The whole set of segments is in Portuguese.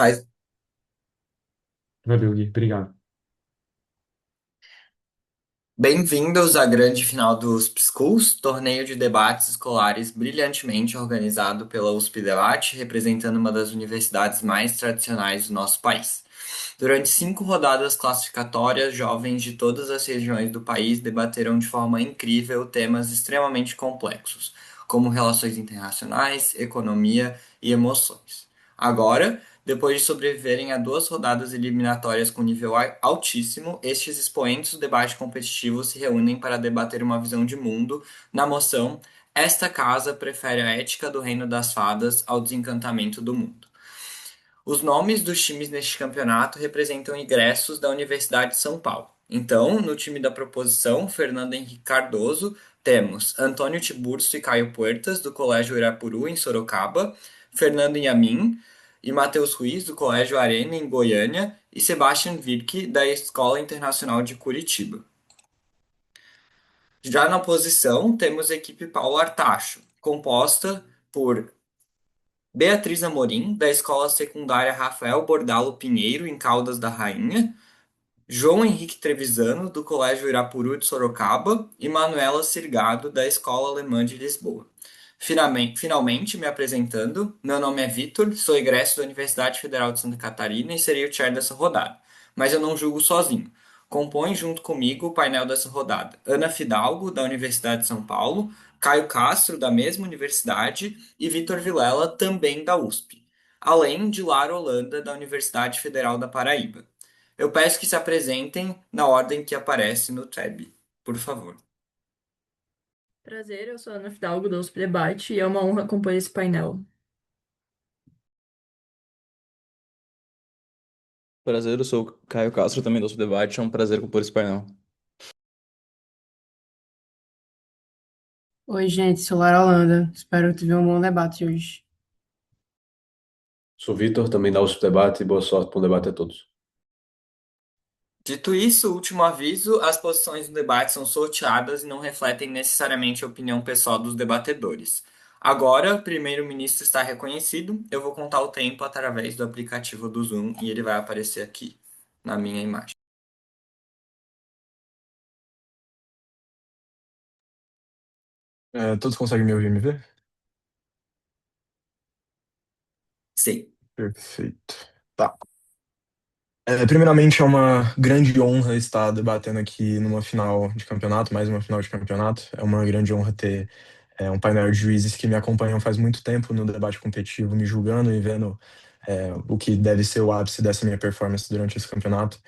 Faz Valeu, Gui. Obrigado. Bem-vindos à grande final do USP Schools, torneio de debates escolares brilhantemente organizado pela USP Debate, representando uma das universidades mais tradicionais do nosso país. Durante 5 rodadas classificatórias, jovens de todas as regiões do país debateram de forma incrível temas extremamente complexos, como relações internacionais, economia e emoções. Agora, depois de sobreviverem a 2 rodadas eliminatórias com nível altíssimo, estes expoentes do debate competitivo se reúnem para debater uma visão de mundo na moção Esta Casa prefere a ética do Reino das Fadas ao desencantamento do mundo. Os nomes dos times neste campeonato representam ingressos da Universidade de São Paulo. Então, no time da proposição, Fernando Henrique Cardoso, temos Antônio Tiburcio e Caio Puertas, do Colégio Irapuru, em Sorocaba, Fernando Yamin e Matheus Ruiz, do Colégio Arena, em Goiânia, e Sebastian Virke, da Escola Internacional de Curitiba. Já na oposição, temos a equipe Paulo Artacho, composta por Beatriz Amorim, da Escola Secundária Rafael Bordalo Pinheiro, em Caldas da Rainha, João Henrique Trevisano, do Colégio Irapuru de Sorocaba, e Manuela Sirgado, da Escola Alemã de Lisboa. Finalmente, me apresentando, meu nome é Vitor, sou egresso da Universidade Federal de Santa Catarina e serei o chair dessa rodada. Mas eu não julgo sozinho. Compõe junto comigo o painel dessa rodada Ana Fidalgo, da Universidade de São Paulo, Caio Castro, da mesma universidade, e Vitor Vilela, também da USP, além de Lara Holanda, da Universidade Federal da Paraíba. Eu peço que se apresentem na ordem que aparece no tab, por favor. Prazer, eu sou a Ana Fidalgo do USP Debate e é uma honra compor esse painel. Prazer, eu sou o Caio Castro, também do Nosso Debate. É um prazer compor esse painel. Oi, gente, sou Lara Holanda. Espero que tenham um bom debate hoje. Sou Vitor, também da USP Debate, e boa sorte para o debate a todos. Dito isso, último aviso: as posições no debate são sorteadas e não refletem necessariamente a opinião pessoal dos debatedores. Agora, o primeiro-ministro está reconhecido. Eu vou contar o tempo através do aplicativo do Zoom e ele vai aparecer aqui na minha imagem. Todos conseguem me ouvir e me ver? Sim. Perfeito. Tá. Primeiramente, é uma grande honra estar debatendo aqui numa final de campeonato, mais uma final de campeonato. É uma grande honra ter um painel de juízes que me acompanham faz muito tempo no debate competitivo, me julgando e vendo o que deve ser o ápice dessa minha performance durante esse campeonato.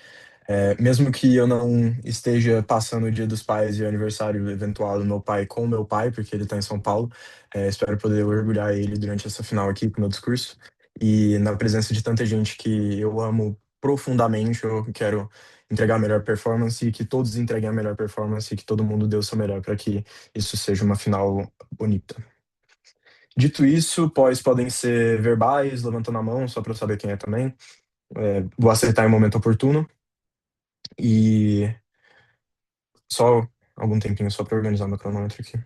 Mesmo que eu não esteja passando o Dia dos Pais e o aniversário eventual do meu pai com o meu pai, porque ele está em São Paulo, espero poder orgulhar ele durante essa final aqui com o meu discurso. E na presença de tanta gente que eu amo profundamente, eu quero entregar a melhor performance e que todos entreguem a melhor performance e que todo mundo dê o seu melhor para que isso seja uma final bonita. Dito isso, pós podem ser verbais, levantando a mão, só para eu saber quem é também. Vou aceitar em momento oportuno. E só algum tempinho só para organizar meu cronômetro aqui.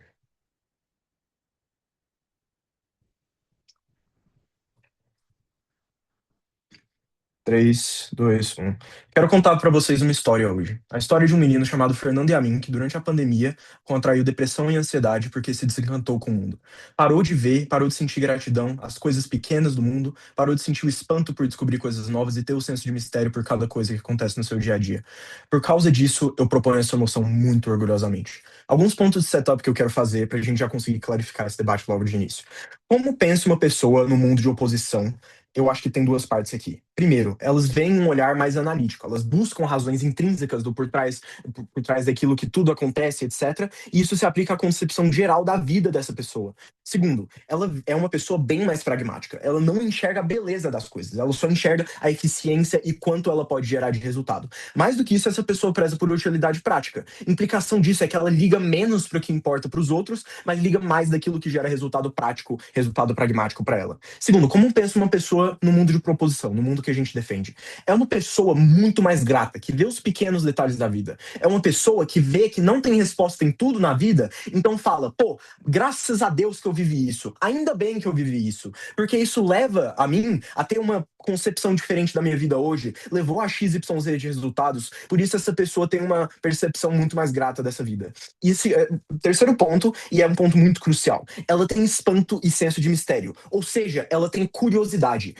3, 2, 1. Quero contar para vocês uma história hoje. A história de um menino chamado Fernando Yamin, que durante a pandemia contraiu depressão e ansiedade porque se desencantou com o mundo. Parou de ver, parou de sentir gratidão, as coisas pequenas do mundo, parou de sentir o espanto por descobrir coisas novas e ter o senso de mistério por cada coisa que acontece no seu dia a dia. Por causa disso, eu proponho essa emoção muito orgulhosamente. Alguns pontos de setup que eu quero fazer para a gente já conseguir clarificar esse debate logo de início. Como pensa uma pessoa no mundo de oposição? Eu acho que tem duas partes aqui. Primeiro, elas veem um olhar mais analítico, elas buscam razões intrínsecas do por trás daquilo que tudo acontece, etc. E isso se aplica à concepção geral da vida dessa pessoa. Segundo, ela é uma pessoa bem mais pragmática. Ela não enxerga a beleza das coisas, ela só enxerga a eficiência e quanto ela pode gerar de resultado. Mais do que isso, essa pessoa preza por utilidade prática. Implicação disso é que ela liga menos para o que importa para os outros, mas liga mais daquilo que gera resultado prático, resultado pragmático para ela. Segundo, como pensa uma pessoa no mundo de proposição, no mundo que a gente defende? É uma pessoa muito mais grata, que vê os pequenos detalhes da vida. É uma pessoa que vê que não tem resposta em tudo na vida, então fala, pô, graças a Deus que eu vivi isso. Ainda bem que eu vivi isso. Porque isso leva a mim a ter uma concepção diferente da minha vida hoje levou a XYZ de resultados, por isso essa pessoa tem uma percepção muito mais grata dessa vida. E esse terceiro ponto, e é um ponto muito crucial, ela tem espanto e senso de mistério, ou seja, ela tem curiosidade.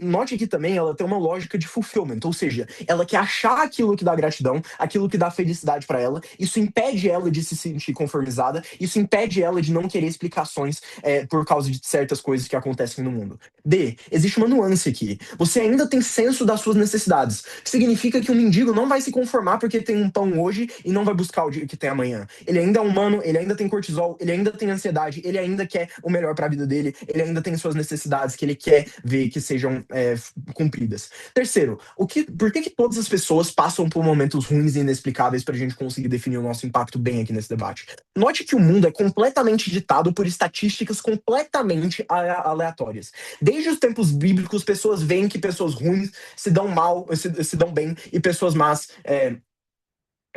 Note que também ela tem uma lógica de fulfillment, ou seja, ela quer achar aquilo que dá gratidão, aquilo que dá felicidade para ela, isso impede ela de se sentir conformizada, isso impede ela de não querer explicações por causa de certas coisas que acontecem no mundo. D, existe uma nuance aqui. Você ainda tem senso das suas necessidades, que significa que um mendigo não vai se conformar porque tem um pão hoje e não vai buscar o dia que tem amanhã. Ele ainda é humano, ele ainda tem cortisol, ele ainda tem ansiedade, ele ainda quer o melhor para a vida dele, ele ainda tem suas necessidades que ele quer ver que sejam cumpridas. Terceiro, por que todas as pessoas passam por momentos ruins e inexplicáveis para a gente conseguir definir o nosso impacto bem aqui nesse debate? Note que o mundo é completamente ditado por estatísticas completamente aleatórias. Desde os tempos bíblicos, pessoas veem que pessoas ruins se dão mal, se dão bem, e pessoas más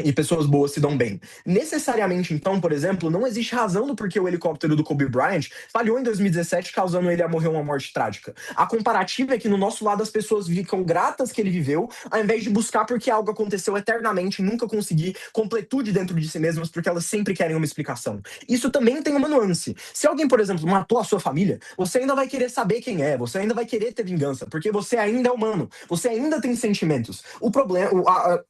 e pessoas boas se dão bem. Necessariamente, então, por exemplo, não existe razão do porquê o helicóptero do Kobe Bryant falhou em 2017, causando ele a morrer uma morte trágica. A comparativa é que no nosso lado as pessoas ficam gratas que ele viveu, ao invés de buscar porque algo aconteceu eternamente e nunca conseguir completude dentro de si mesmas, porque elas sempre querem uma explicação. Isso também tem uma nuance. Se alguém, por exemplo, matou a sua família, você ainda vai querer saber quem é, você ainda vai querer ter vingança, porque você ainda é humano, você ainda tem sentimentos. O problema,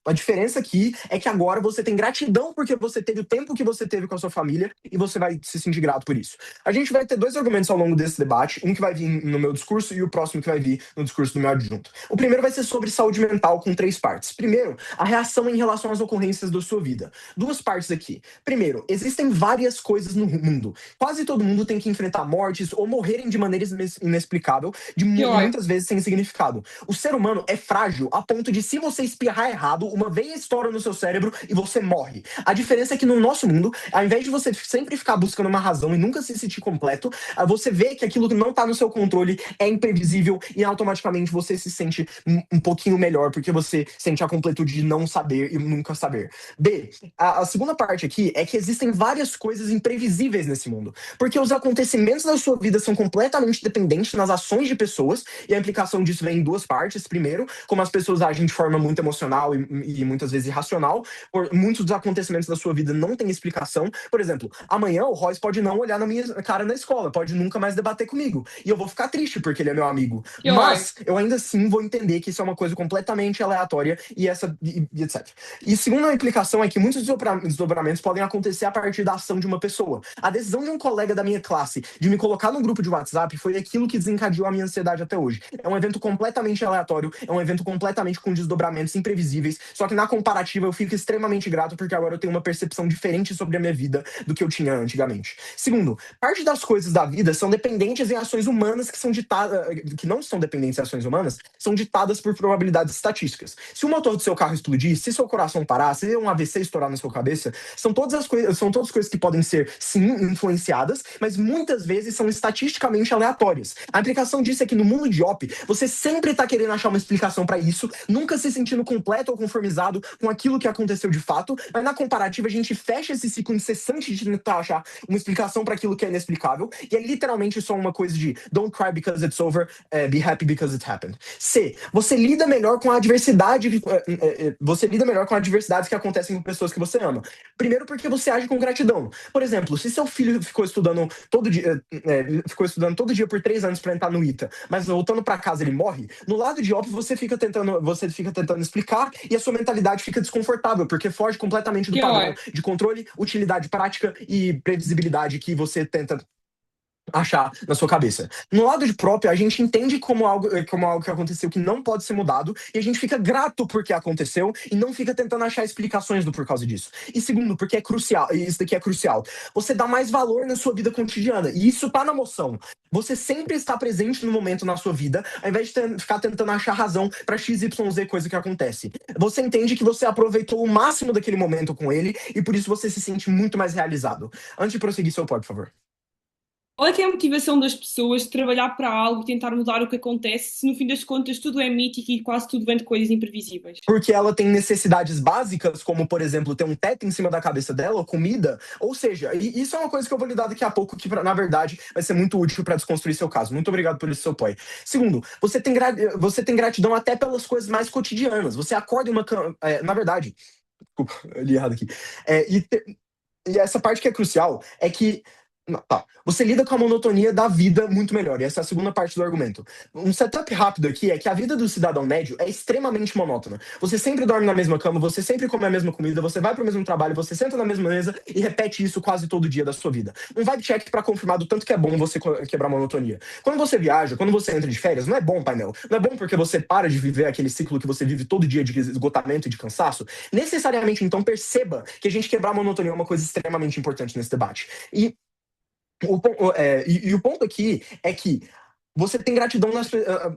a diferença aqui é que agora você tem gratidão porque você teve o tempo que você teve com a sua família e você vai se sentir grato por isso. A gente vai ter dois argumentos ao longo desse debate, um que vai vir no meu discurso e o próximo que vai vir no discurso do meu adjunto. O primeiro vai ser sobre saúde mental com 3 partes. Primeiro, a reação em relação às ocorrências da sua vida. 2 partes aqui. Primeiro, existem várias coisas no mundo. Quase todo mundo tem que enfrentar mortes ou morrerem de maneira inexplicável, muitas vezes sem significado. O ser humano é frágil a ponto de, se você espirrar errado, uma veia estoura no seu cérebro e você morre. A diferença é que no nosso mundo, ao invés de você sempre ficar buscando uma razão e nunca se sentir completo, você vê que aquilo que não tá no seu controle é imprevisível e automaticamente você se sente um pouquinho melhor, porque você sente a completude de não saber e nunca saber. B, a segunda parte aqui é que existem várias coisas imprevisíveis nesse mundo, porque os acontecimentos da sua vida são completamente dependentes nas ações de pessoas, e a implicação disso vem em 2 partes. Primeiro, como as pessoas agem de forma muito emocional e muitas vezes irracional. Por muitos dos acontecimentos da sua vida não tem explicação. Por exemplo, amanhã o Royce pode não olhar na minha cara na escola, pode nunca mais debater comigo, e eu vou ficar triste porque ele é meu amigo. Mas eu ainda assim vou entender que isso é uma coisa completamente aleatória e etc. E segunda implicação é que muitos desdobramentos podem acontecer a partir da ação de uma pessoa. A decisão de um colega da minha classe de me colocar num grupo de WhatsApp foi aquilo que desencadeou a minha ansiedade até hoje. É um evento completamente aleatório, é um evento completamente com desdobramentos imprevisíveis, só que na comparativa eu fico extremamente grato porque agora eu tenho uma percepção diferente sobre a minha vida do que eu tinha antigamente. Segundo, parte das coisas da vida são dependentes em ações humanas que são ditadas, que não são dependentes em ações humanas, são ditadas por probabilidades estatísticas. Se o motor do seu carro explodir, se seu coração parar, se um AVC estourar na sua cabeça, são todas coisas que podem ser, sim, influenciadas, mas muitas vezes são estatisticamente aleatórias. A implicação disso é que no mundo de OP, você sempre tá querendo achar uma explicação para isso, nunca se sentindo completo ou conformizado com aquilo que aconteceu de fato, mas na comparativa a gente fecha esse ciclo incessante de tentar achar uma explicação para aquilo que é inexplicável, e é literalmente só uma coisa de don't cry because it's over, be happy because it happened. C, você lida melhor com a adversidade, que acontecem com pessoas que você ama. Primeiro porque você age com gratidão. Por exemplo, se seu filho ficou estudando todo dia por 3 anos para entrar no ITA, mas voltando para casa ele morre, no lado de óbvio você fica tentando explicar e a sua mentalidade fica desconfortável, porque foge completamente do padrão de controle, utilidade prática e previsibilidade que você tenta achar na sua cabeça. No lado de próprio, a gente entende como algo que aconteceu que não pode ser mudado, e a gente fica grato porque aconteceu e não fica tentando achar explicações por causa disso. E segundo, porque é crucial, e isso daqui é crucial, você dá mais valor na sua vida cotidiana, e isso tá na moção. Você sempre está presente no momento na sua vida, ao invés de ficar tentando achar razão pra XYZ coisa que acontece. Você entende que você aproveitou o máximo daquele momento com ele, e por isso você se sente muito mais realizado. Antes de prosseguir, seu pode, por favor. é que é a motivação das pessoas de trabalhar para algo, tentar mudar o que acontece, se no fim das contas tudo é mítico e quase tudo vem de coisas imprevisíveis? Porque ela tem necessidades básicas, como, por exemplo, ter um teto em cima da cabeça dela, ou comida. Ou seja, e isso é uma coisa que eu vou lhe dar daqui a pouco, que, na verdade, vai ser muito útil para desconstruir seu caso. Muito obrigado por esse seu apoio. Segundo, você tem gratidão até pelas coisas mais cotidianas. Você acorda em uma cama. Na verdade, desculpa, eu li errado aqui. É, e essa parte que é crucial é que. Não, tá. Você lida com a monotonia da vida muito melhor. E essa é a segunda parte do argumento. Um setup rápido aqui é que a vida do cidadão médio é extremamente monótona. Você sempre dorme na mesma cama, você sempre come a mesma comida, você vai para o mesmo trabalho, você senta na mesma mesa e repete isso quase todo dia da sua vida. Um vibe check para confirmar do tanto que é bom você quebrar a monotonia. Quando você viaja, quando você entra de férias, não é bom, painel. Não é bom porque você para de viver aquele ciclo que você vive todo dia de esgotamento e de cansaço. Necessariamente, então, perceba que a gente quebrar a monotonia é uma coisa extremamente importante nesse debate. E o ponto aqui é que você tem gratidão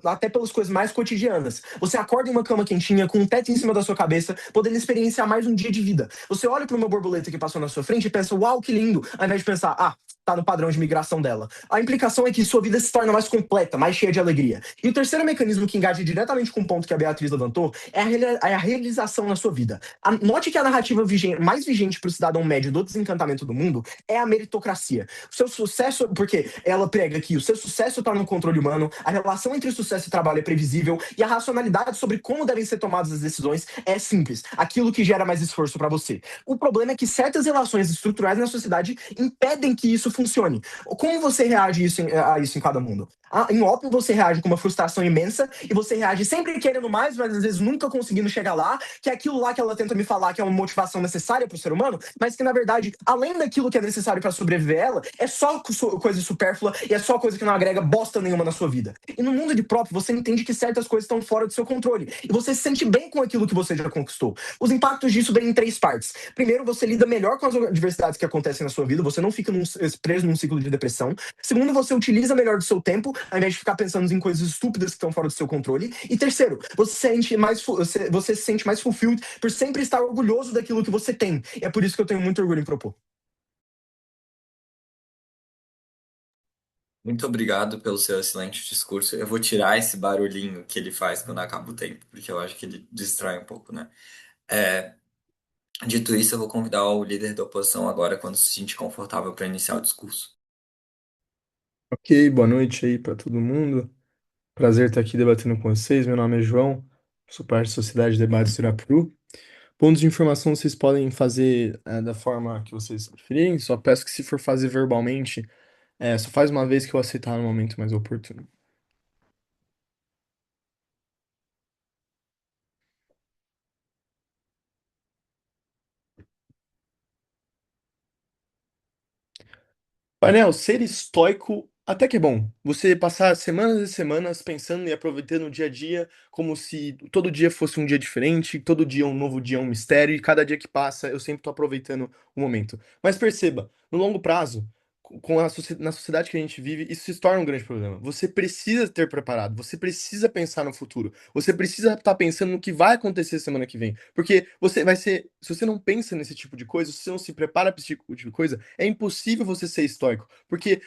até pelas coisas mais cotidianas. Você acorda em uma cama quentinha, com um teto em cima da sua cabeça, podendo experienciar mais um dia de vida. Você olha para uma borboleta que passou na sua frente e pensa, uau, que lindo, ao invés de pensar, tá no padrão de migração dela. A implicação é que sua vida se torna mais completa, mais cheia de alegria. E o terceiro mecanismo que engaja diretamente com o ponto que a Beatriz levantou é a realização na sua vida. Note que a narrativa mais vigente para o cidadão médio do desencantamento do mundo é a meritocracia. O seu sucesso, porque ela prega que o seu sucesso está no controle humano, a relação entre sucesso e trabalho é previsível e a racionalidade sobre como devem ser tomadas as decisões é simples, aquilo que gera mais esforço para você. O problema é que certas relações estruturais na sociedade impedem que isso funcione. Como você reage a isso em cada mundo? Em ópio, você reage com uma frustração imensa e você reage sempre querendo mais, mas às vezes nunca conseguindo chegar lá, que é aquilo lá que ela tenta me falar que é uma motivação necessária para o ser humano, mas que na verdade, além daquilo que é necessário para sobreviver ela, é só coisa supérflua e é só coisa que não agrega bosta nenhuma na sua vida. E no mundo de próprio, você entende que certas coisas estão fora do seu controle e você se sente bem com aquilo que você já conquistou. Os impactos disso vêm em três partes. Primeiro, você lida melhor com as adversidades que acontecem na sua vida, você não fica preso num ciclo de depressão. Segundo, você utiliza melhor do seu tempo, ao invés de ficar pensando em coisas estúpidas que estão fora do seu controle. E terceiro, você se sente mais fulfilled por sempre estar orgulhoso daquilo que você tem. E é por isso que eu tenho muito orgulho em propor. Muito obrigado pelo seu excelente discurso. Eu vou tirar esse barulhinho que ele faz quando acaba o tempo, porque eu acho que ele distrai um pouco, né? É, dito isso, eu vou convidar o líder da oposição agora, quando se sentir confortável, para iniciar o discurso. Ok, boa noite aí para todo mundo. Prazer estar aqui debatendo com vocês. Meu nome é João, sou parte da Sociedade de Debates Irapuru. Pontos de informação vocês podem fazer da forma que vocês preferirem, só peço que se for fazer verbalmente, só faz uma vez que eu aceitar no momento mais oportuno. Painel, ser estoico até que é bom. Você passar semanas e semanas pensando e aproveitando o dia a dia como se todo dia fosse um dia diferente, todo dia um novo dia, um mistério, e cada dia que passa eu sempre estou aproveitando o momento. Mas perceba, no longo prazo, na sociedade que a gente vive, isso se torna um grande problema. Você precisa ter preparado, você precisa pensar no futuro, você precisa estar pensando no que vai acontecer semana que vem. Porque se você não pensa nesse tipo de coisa, se você não se prepara para esse tipo de coisa, é impossível você ser estoico. Porque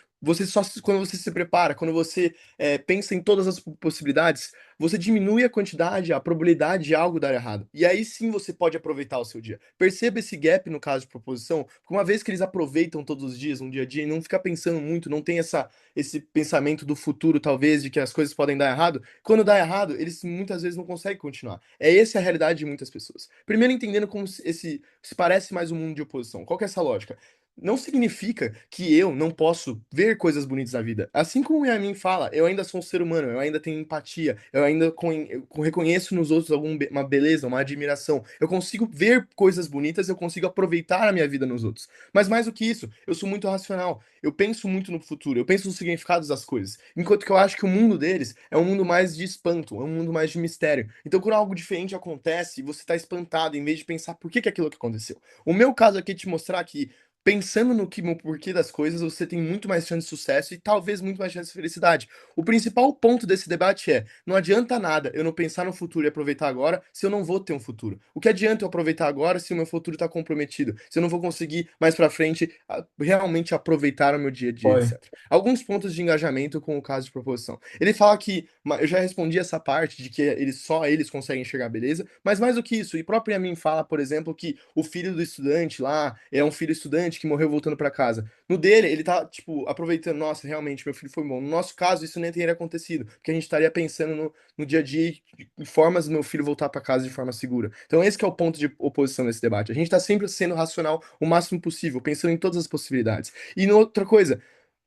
quando você se prepara, quando você pensa em todas as possibilidades, você diminui a quantidade, a probabilidade de algo dar errado. E aí sim você pode aproveitar o seu dia. Perceba esse gap no caso de proposição, porque uma vez que eles aproveitam todos os dias, um dia a dia, e não fica pensando muito, não tem esse pensamento do futuro, talvez, de que as coisas podem dar errado, quando dá errado, eles muitas vezes não conseguem continuar. Essa a realidade de muitas pessoas. Primeiro entendendo como se parece mais um mundo de oposição. Qual que é essa lógica? Não significa que eu não posso ver coisas bonitas na vida. Assim como o Yamin fala, eu ainda sou um ser humano, eu ainda tenho empatia, eu ainda reconheço nos outros uma beleza, uma admiração. Eu consigo ver coisas bonitas, eu consigo aproveitar a minha vida nos outros. Mas mais do que isso, eu sou muito racional. Eu penso muito no futuro, eu penso nos significados das coisas. Enquanto que eu acho que o mundo deles é um mundo mais de espanto, é um mundo mais de mistério. Então, quando algo diferente acontece, você está espantado em vez de pensar por que aquilo que aconteceu. O meu caso aqui é te mostrar que pensando no porquê das coisas, você tem muito mais chance de sucesso e talvez muito mais chance de felicidade. O principal ponto desse debate é: não adianta nada eu não pensar no futuro e aproveitar agora se eu não vou ter um futuro. O que adianta eu aproveitar agora se o meu futuro está comprometido? Se eu não vou conseguir mais pra frente realmente aproveitar o meu dia a dia, Oi. etc. Alguns pontos de engajamento com o caso de proposição. Ele fala que, eu já respondi essa parte de que só eles conseguem enxergar beleza, mas mais do que isso, e próprio Yamin fala, por exemplo, que o filho do estudante lá é um filho estudante que morreu voltando pra casa. No dele, ele tá, tipo, aproveitando, nossa, realmente, meu filho foi bom. No nosso caso, isso nem teria acontecido, porque a gente estaria pensando no dia a dia em formas do meu filho voltar pra casa de forma segura. Então, esse que é o ponto de oposição nesse debate. A gente tá sempre sendo racional o máximo possível, pensando em todas as possibilidades. E outra coisa,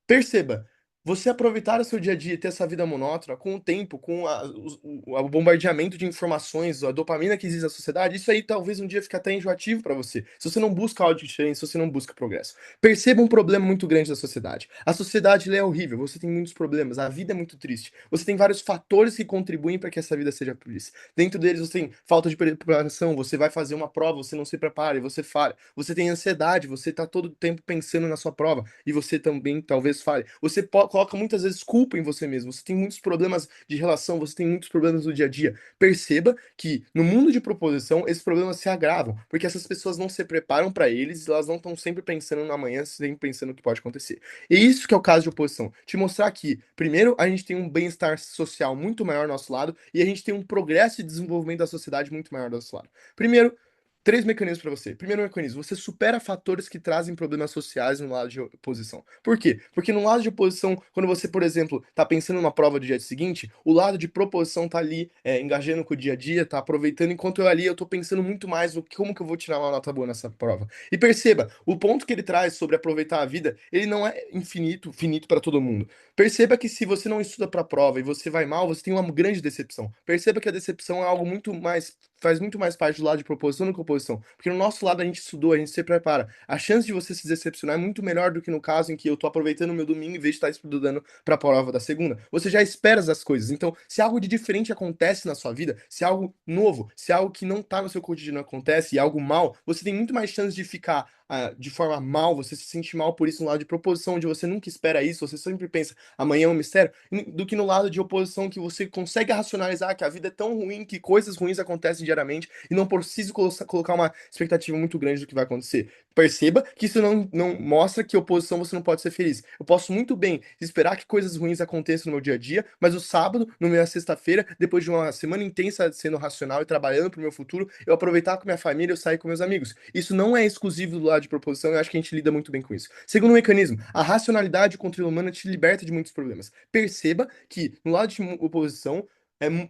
perceba, você aproveitar o seu dia a dia e ter essa vida monótona, com o tempo, com o bombardeamento de informações, a dopamina que existe na sociedade, isso aí talvez um dia fique até enjoativo para você. Se você não busca algo diferente, se você não busca progresso. Perceba um problema muito grande da sociedade. A sociedade ela é horrível, você tem muitos problemas, a vida é muito triste. Você tem vários fatores que contribuem para que essa vida seja triste. Dentro deles você tem falta de preparação, você vai fazer uma prova, você não se prepara e você falha. Você tem ansiedade, você está todo o tempo pensando na sua prova e você também talvez falhe. Você coloca muitas vezes culpa em você mesmo. Você tem muitos problemas de relação, você tem muitos problemas no dia a dia. Perceba que no mundo de proposição esses problemas se agravam, porque essas pessoas não se preparam para eles, elas não estão sempre pensando no amanhã, sempre pensando no que pode acontecer. E isso que é o caso de oposição. Te mostrar que, primeiro, a gente tem um bem-estar social muito maior ao nosso lado e a gente tem um progresso e desenvolvimento da sociedade muito maior do nosso lado. Primeiro, três mecanismos para você. Primeiro mecanismo, você supera fatores que trazem problemas sociais no lado de oposição. Por quê? Porque no lado de oposição, quando você, por exemplo, está pensando numa prova do dia seguinte, o lado de proposição tá ali engajando com o dia a dia, tá aproveitando, enquanto eu tô pensando muito mais no como que eu vou tirar uma nota boa nessa prova. E perceba, o ponto que ele traz sobre aproveitar a vida, ele não é finito para todo mundo. Perceba que se você não estuda para a prova e você vai mal, você tem uma grande decepção. Perceba que a decepção é algo muito mais faz muito mais parte do lado de proposição do que oposição. Porque no nosso lado a gente estudou, a gente se prepara. A chance de você se decepcionar é muito melhor do que no caso em que eu tô aproveitando o meu domingo em vez de estar estudando para a prova da segunda. Você já espera as coisas. Então, se algo de diferente acontece na sua vida, se algo novo, se algo que não tá no seu cotidiano acontece e algo mal, você tem muito mais chance de ficar de forma mal, você se sente mal por isso no lado de proposição, onde você nunca espera isso, você sempre pensa, amanhã é um mistério, do que no lado de oposição, que você consegue racionalizar que a vida é tão ruim, que coisas ruins acontecem diariamente, e não preciso colocar uma expectativa muito grande do que vai acontecer. Perceba que isso não mostra que oposição você não pode ser feliz. Eu posso muito bem esperar que coisas ruins aconteçam no meu dia a dia, mas o sábado, na minha sexta-feira, depois de uma semana intensa sendo racional e trabalhando pro meu futuro, eu aproveitar com minha família, eu sair com meus amigos. Isso não é exclusivo do lado de proposição, eu acho que a gente lida muito bem com isso. Segundo mecanismo, a racionalidade e o controle humano te liberta de muitos problemas. Perceba que no lado de oposição,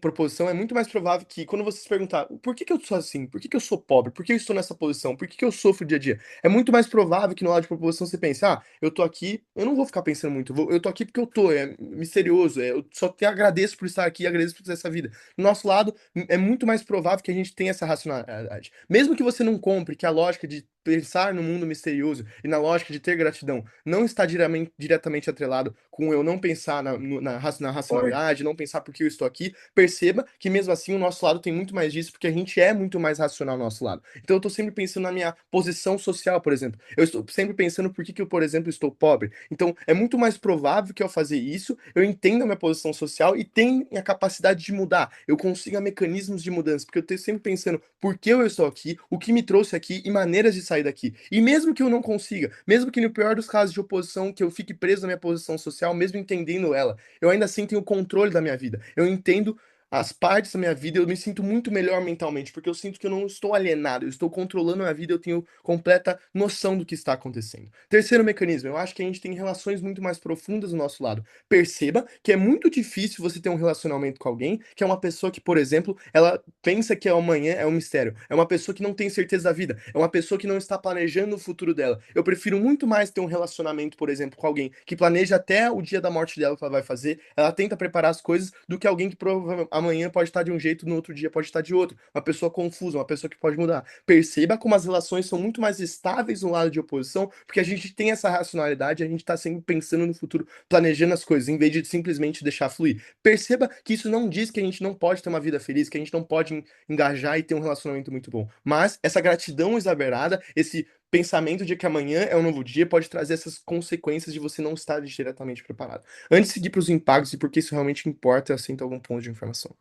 proposição, é muito mais provável que quando você se perguntar por que eu sou assim, por que eu sou pobre, por que eu estou nessa posição, por que eu sofro dia a dia, é muito mais provável que no lado de proposição você pense, eu tô aqui, eu não vou ficar pensando muito, eu tô aqui porque eu tô, é misterioso, eu só te agradeço por estar aqui, agradeço por ter essa vida. No nosso lado, é muito mais provável que a gente tenha essa racionalidade. Mesmo que você não compre que a lógica de pensar no mundo misterioso e na lógica de ter gratidão não está diretamente atrelado com eu não pensar na racionalidade, não pensar por que eu estou aqui, perceba que mesmo assim o nosso lado tem muito mais disso, porque a gente é muito mais racional no nosso lado. Então eu estou sempre pensando na minha posição social, por exemplo. Eu estou sempre pensando por que eu, por exemplo, estou pobre. Então é muito mais provável que ao fazer isso, eu entenda a minha posição social e tenha a capacidade de mudar. Eu consiga mecanismos de mudança, porque eu estou sempre pensando por que eu estou aqui, o que me trouxe aqui e maneiras de sair daqui. E mesmo que eu não consiga, mesmo que no pior dos casos de oposição, que eu fique preso na minha posição social, mesmo entendendo ela, eu ainda assim tenho o controle da minha vida. Eu entendo as partes da minha vida, eu me sinto muito melhor mentalmente, porque eu sinto que eu não estou alienado, eu estou controlando a minha vida, eu tenho completa noção do que está acontecendo. Terceiro mecanismo, eu acho que a gente tem relações muito mais profundas do nosso lado. Perceba que é muito difícil você ter um relacionamento com alguém que é uma pessoa que, por exemplo, ela pensa que amanhã é um mistério, é uma pessoa que não tem certeza da vida, é uma pessoa que não está planejando o futuro dela. Eu prefiro muito mais ter um relacionamento, por exemplo, com alguém que planeja até o dia da morte dela o que ela vai fazer, ela tenta preparar as coisas, do que alguém que provavelmente amanhã pode estar de um jeito, no outro dia pode estar de outro. Uma pessoa confusa, uma pessoa que pode mudar. Perceba como as relações são muito mais estáveis no lado de oposição, porque a gente tem essa racionalidade, a gente está sempre pensando no futuro, planejando as coisas, em vez de simplesmente deixar fluir. Perceba que isso não diz que a gente não pode ter uma vida feliz, que a gente não pode engajar e ter um relacionamento muito bom. Mas essa gratidão exagerada, esse pensamento de que amanhã é um novo dia pode trazer essas consequências de você não estar diretamente preparado. Antes de seguir para os impactos e por que isso realmente importa, eu sinto algum ponto de informação.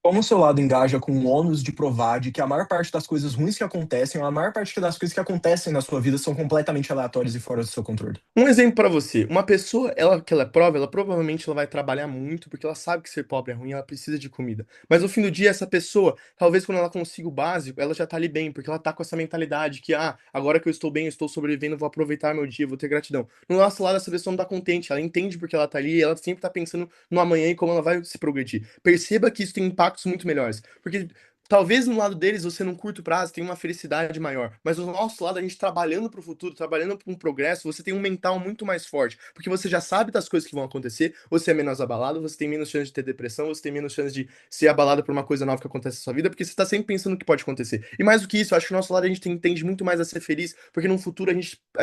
Como o seu lado engaja com o ônus de provar de que a maior parte das coisas ruins que acontecem, ou a maior parte das coisas que acontecem na sua vida são completamente aleatórias e fora do seu controle? Um exemplo para você, uma pessoa, que ela é pobre, ela provavelmente ela vai trabalhar muito, porque ela sabe que ser pobre é ruim, ela precisa de comida. Mas no fim do dia, essa pessoa, talvez quando ela consiga o básico, ela já tá ali bem, porque ela tá com essa mentalidade que, agora que eu estou bem, eu estou sobrevivendo, vou aproveitar meu dia, vou ter gratidão. No nosso lado, essa pessoa não tá contente, ela entende porque ela tá ali, e ela sempre tá pensando no amanhã e como ela vai se progredir. Perceba que isso tem impactos muito melhores, porque talvez no lado deles você, num curto prazo, tenha uma felicidade maior. Mas no nosso lado, a gente trabalhando pro futuro, trabalhando para um progresso, você tem um mental muito mais forte. Porque você já sabe das coisas que vão acontecer, você é menos abalado, você tem menos chance de ter depressão, você tem menos chance de ser abalado por uma coisa nova que acontece na sua vida, porque você tá sempre pensando no que pode acontecer. E mais do que isso, eu acho que no nosso lado a gente entende muito mais a ser feliz, porque no futuro a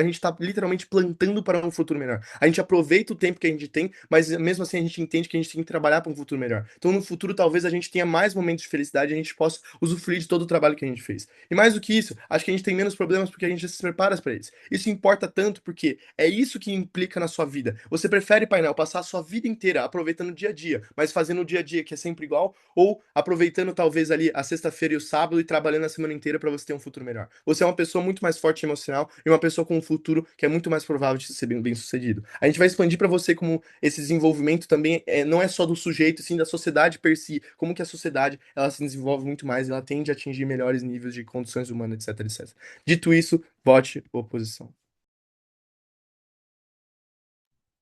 gente tá literalmente plantando para um futuro melhor. A gente aproveita o tempo que a gente tem, mas mesmo assim a gente entende que a gente tem que trabalhar para um futuro melhor. Então no futuro talvez a gente tenha mais momentos de felicidade e a gente possa usufruir de todo o trabalho que a gente fez. E mais do que isso, acho que a gente tem menos problemas porque a gente já se prepara para eles. Isso importa tanto porque é isso que implica na sua vida. Você prefere, painel, passar a sua vida inteira aproveitando o dia a dia, mas fazendo o dia a dia que é sempre igual, ou aproveitando talvez ali a sexta-feira e o sábado e trabalhando a semana inteira para você ter um futuro melhor. Você é uma pessoa muito mais forte emocional e uma pessoa com um futuro que é muito mais provável de ser bem sucedido. A gente vai expandir para você como esse desenvolvimento também não é só do sujeito, sim da sociedade per si, como que a sociedade ela se desenvolve muito mais, ela tende a atingir melhores níveis de condições humanas, etc, etc. Dito isso, vote oposição.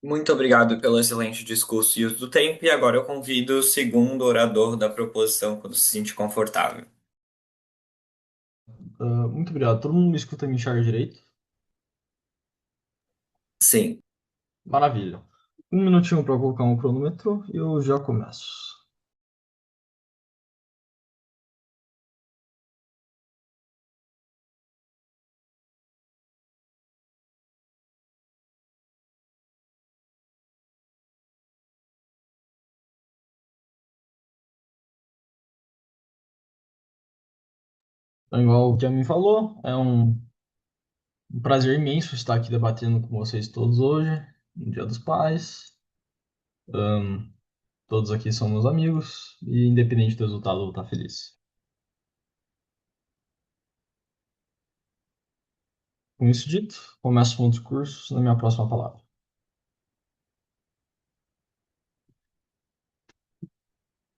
Muito obrigado pelo excelente discurso e uso do tempo, e agora eu convido o segundo orador da proposição quando se sentir confortável. Muito obrigado. Todo mundo me escuta e me enxerga direito? Sim. Maravilha. Um minutinho para colocar um cronômetro e eu já começo. Então, igual o que a mim falou, é um prazer imenso estar aqui debatendo com vocês todos hoje, no Dia dos Pais. Todos aqui são meus amigos e, independente do resultado, eu vou estar feliz. Com isso dito, começo com o discurso na minha próxima palavra.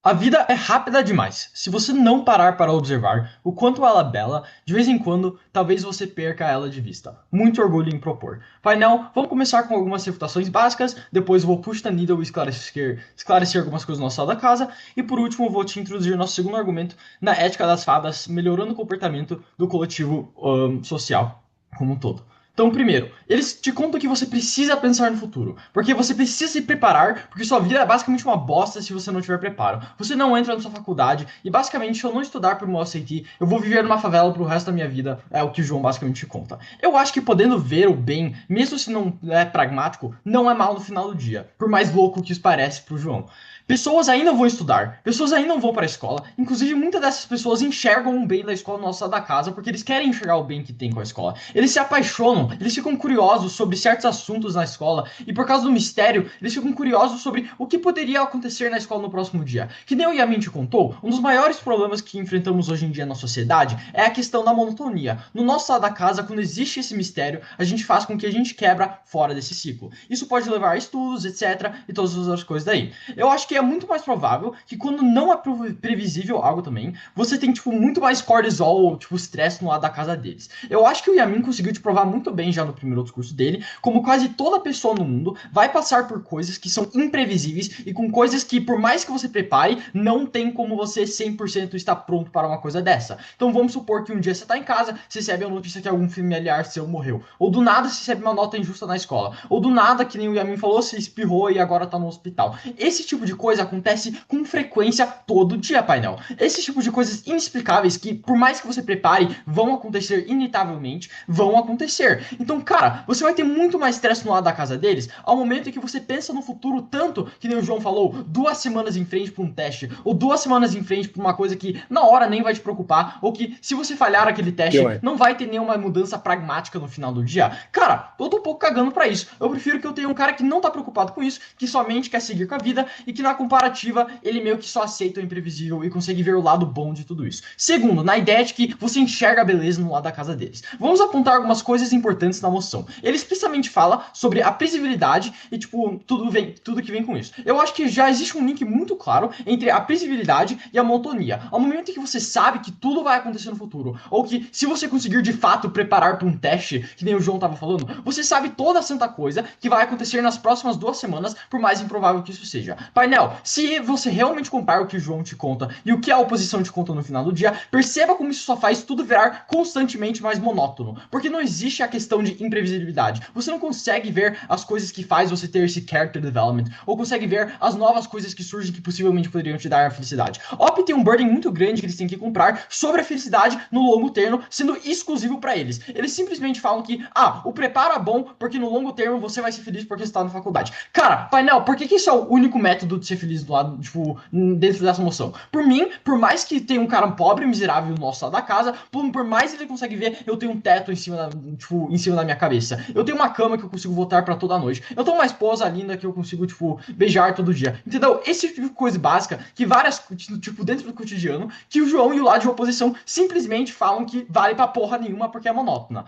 A vida é rápida demais. Se você não parar para observar o quanto ela é bela, de vez em quando, talvez você perca ela de vista. Muito orgulho em propor. Painel, vamos começar com algumas refutações básicas, depois vou push the needle e esclarecer algumas coisas no nosso lado da casa, e por último vou te introduzir nosso segundo argumento na ética das fadas, melhorando o comportamento do coletivo social como um todo. Então, primeiro, eles te contam que você precisa pensar no futuro, porque você precisa se preparar, porque sua vida é basicamente uma bosta se você não tiver preparo. Você não entra na sua faculdade, e basicamente, se eu não estudar pro meu ACT, eu vou viver numa favela pro resto da minha vida, é o que o João basicamente te conta. Eu acho que podendo ver o bem, mesmo se não é pragmático, não é mal no final do dia, por mais louco que isso parece pro João. Pessoas ainda vão estudar, pessoas ainda vão para a escola, inclusive muitas dessas pessoas enxergam o bem da escola no nosso lado da casa porque eles querem enxergar o bem que tem com a escola. Eles se apaixonam, eles ficam curiosos sobre certos assuntos na escola e por causa do mistério, eles ficam curiosos sobre o que poderia acontecer na escola no próximo dia. Que nem o Yamin te contou, um dos maiores problemas que enfrentamos hoje em dia na sociedade é a questão da monotonia. No nosso lado da casa, quando existe esse mistério, a gente faz com que a gente quebra fora desse ciclo. Isso pode levar a estudos, etc, e todas as outras coisas daí. Eu acho que é muito mais provável que quando não é previsível algo também, você tem, tipo, muito mais cortisol ou, tipo, estresse no lado da casa deles. Eu acho que o Yamin conseguiu te provar muito bem já no primeiro discurso dele, como quase toda pessoa no mundo vai passar por coisas que são imprevisíveis e com coisas que, por mais que você prepare, não tem como você 100% estar pronto para uma coisa dessa. Então vamos supor que um dia você tá em casa, você recebe a notícia que algum familiar seu morreu. Ou do nada você recebe uma nota injusta na escola. Ou do nada, que nem o Yamin falou, você espirrou e agora tá no hospital. Esse tipo de coisa acontece com frequência todo dia, painel. Esse tipo de coisas inexplicáveis que, por mais que você prepare, vão acontecer inevitavelmente, vão acontecer. Então, cara, você vai ter muito mais estresse no lado da casa deles ao momento em que você pensa no futuro tanto, que nem o João falou, 2 semanas em frente para um teste, ou 2 semanas em frente para uma coisa que na hora nem vai te preocupar, ou que se você falhar aquele teste, não vai ter nenhuma mudança pragmática no final do dia. Cara, eu tô um pouco cagando pra isso. Eu prefiro que eu tenha um cara que não tá preocupado com isso, que somente quer seguir com a vida e que na comparativa ele meio que só aceita o imprevisível e consegue ver o lado bom de tudo isso. Segundo, na ideia de que você enxerga a beleza no lado da casa deles. Vamos apontar algumas coisas importantes na moção. Ele explicitamente fala sobre a previsibilidade e, tipo, tudo que vem com isso. Eu acho que já existe um link muito claro entre a previsibilidade e a monotonia. Ao momento em que você sabe que tudo vai acontecer no futuro, ou que se você conseguir de fato preparar para um teste, que nem o João tava falando, você sabe toda a santa coisa que vai acontecer nas próximas 2 semanas, por mais improvável que isso seja. Painel, se você realmente compara o que o João te conta e o que a oposição te conta no final do dia, perceba como isso só faz tudo virar constantemente mais monótono, porque não existe a questão de imprevisibilidade. Você não consegue ver as coisas que faz você ter esse character development, ou consegue ver as novas coisas que surgem que possivelmente poderiam te dar a felicidade. OP tem um burden muito grande que eles têm que comprar sobre a felicidade no longo termo, sendo exclusivo para eles. Eles simplesmente falam que, o preparo é bom porque no longo termo você vai ser feliz porque você está na faculdade. Cara, painel, por que isso é o único método de ser feliz do lado, tipo, dentro dessa moção? Por mim, por mais que tenha um cara pobre, miserável no nosso lado da casa, por mais ele consegue ver, eu tenho um teto em cima da minha cabeça. Eu tenho uma cama que eu consigo voltar para toda noite. Eu tenho uma esposa linda que eu consigo, beijar todo dia. Entendeu? Esse tipo de coisa básica, que várias, dentro do cotidiano, que o João e o lado de oposição simplesmente falam que vale pra porra nenhuma porque é monótona.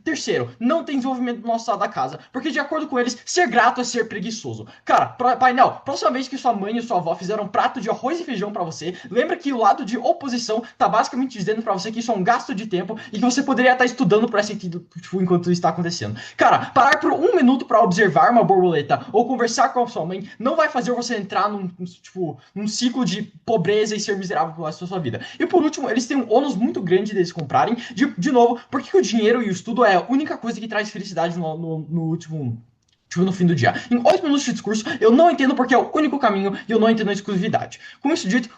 Terceiro, não tem desenvolvimento no nosso lado da casa, porque de acordo com eles, ser grato é ser preguiçoso. Cara, painel, próxima vez que sua mãe e sua avó fizeram um prato de arroz e feijão pra você, lembra que o lado de oposição tá basicamente dizendo pra você que isso é um gasto de tempo e que você poderia estar estudando por esse sentido, enquanto isso está acontecendo. Cara, parar por 1 minuto pra observar uma borboleta ou conversar com a sua mãe não vai fazer você entrar num ciclo de pobreza e ser miserável pelo resto da sua vida. E por último, eles têm um ônus muito grande deles comprarem. De novo, porque o dinheiro e o estudo é a única coisa que traz felicidade no fim do dia. Em 8 minutos de discurso, eu não entendo porque é o único caminho e eu não entendo a exclusividade. Com isso dito,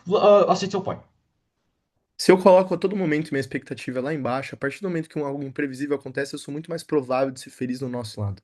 aceito seu point. Se eu coloco a todo momento minha expectativa lá embaixo, a partir do momento que algo imprevisível acontece, eu sou muito mais provável de ser feliz do nosso lado.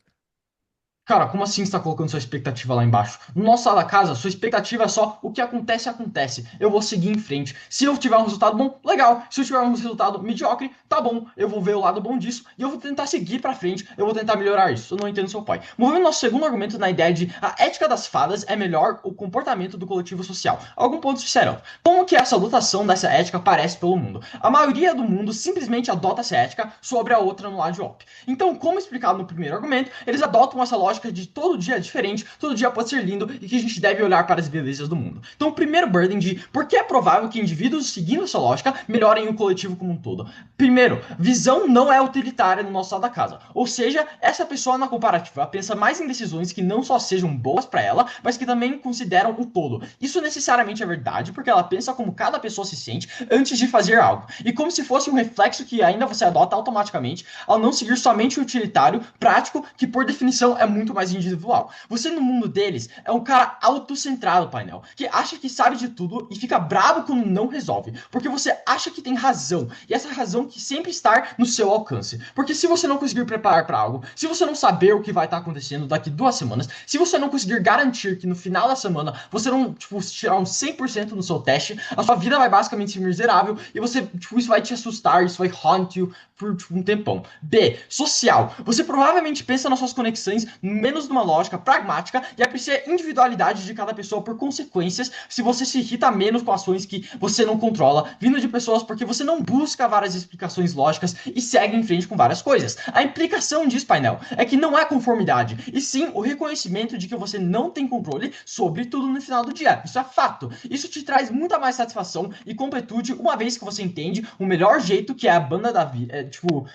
Cara, como assim você tá colocando sua expectativa lá embaixo? No nosso lado da casa, sua expectativa é só o que acontece, acontece. Eu vou seguir em frente. Se eu tiver um resultado bom, legal. Se eu tiver um resultado mediocre, tá bom. Eu vou ver o lado bom disso e eu vou tentar seguir pra frente. Eu vou tentar melhorar isso. Eu não entendo seu pai. Movendo nosso segundo argumento na ideia de a ética das fadas é melhor o comportamento do coletivo social. Algum ponto sincerão. Como que essa adotação dessa ética aparece pelo mundo? A maioria do mundo simplesmente adota essa ética sobre a outra no lado de OP. Então, como explicado no primeiro argumento, eles adotam essa lógica de todo dia é diferente, todo dia pode ser lindo e que a gente deve olhar para as belezas do mundo. Então, o primeiro burden de por que é provável que indivíduos seguindo essa lógica melhorem o coletivo como um todo. Primeiro, visão não é utilitária no nosso lado da casa. Ou seja, essa pessoa na comparativa pensa mais em decisões que não só sejam boas para ela, mas que também consideram o todo. Isso necessariamente é verdade, porque ela pensa como cada pessoa se sente antes de fazer algo. E como se fosse um reflexo que ainda você adota automaticamente ao não seguir somente o utilitário, prático, que por definição é muito mais individual. Você no mundo deles é um cara autocentrado, painel, que acha que sabe de tudo e fica bravo quando não resolve, porque você acha que tem razão, e essa razão que sempre está no seu alcance. Porque se você não conseguir preparar para algo, se você não saber o que vai estar acontecendo daqui 2 semanas, se você não conseguir garantir que no final da semana você não, tirar um 100% no seu teste, a sua vida vai basicamente ser miserável e você, isso vai te assustar, isso vai haunt you por um tempão. B, social. Você provavelmente pensa nas suas conexões menos numa lógica pragmática e aprecia a individualidade de cada pessoa por consequências se você se irrita menos com ações que você não controla, vindo de pessoas porque você não busca várias explicações lógicas e segue em frente com várias coisas. A implicação disso, painel, é que não é conformidade, e sim o reconhecimento de que você não tem controle sobre tudo no final do dia. Isso é fato. Isso te traz muita mais satisfação e completude uma vez que você entende o melhor jeito que é a banda da vida,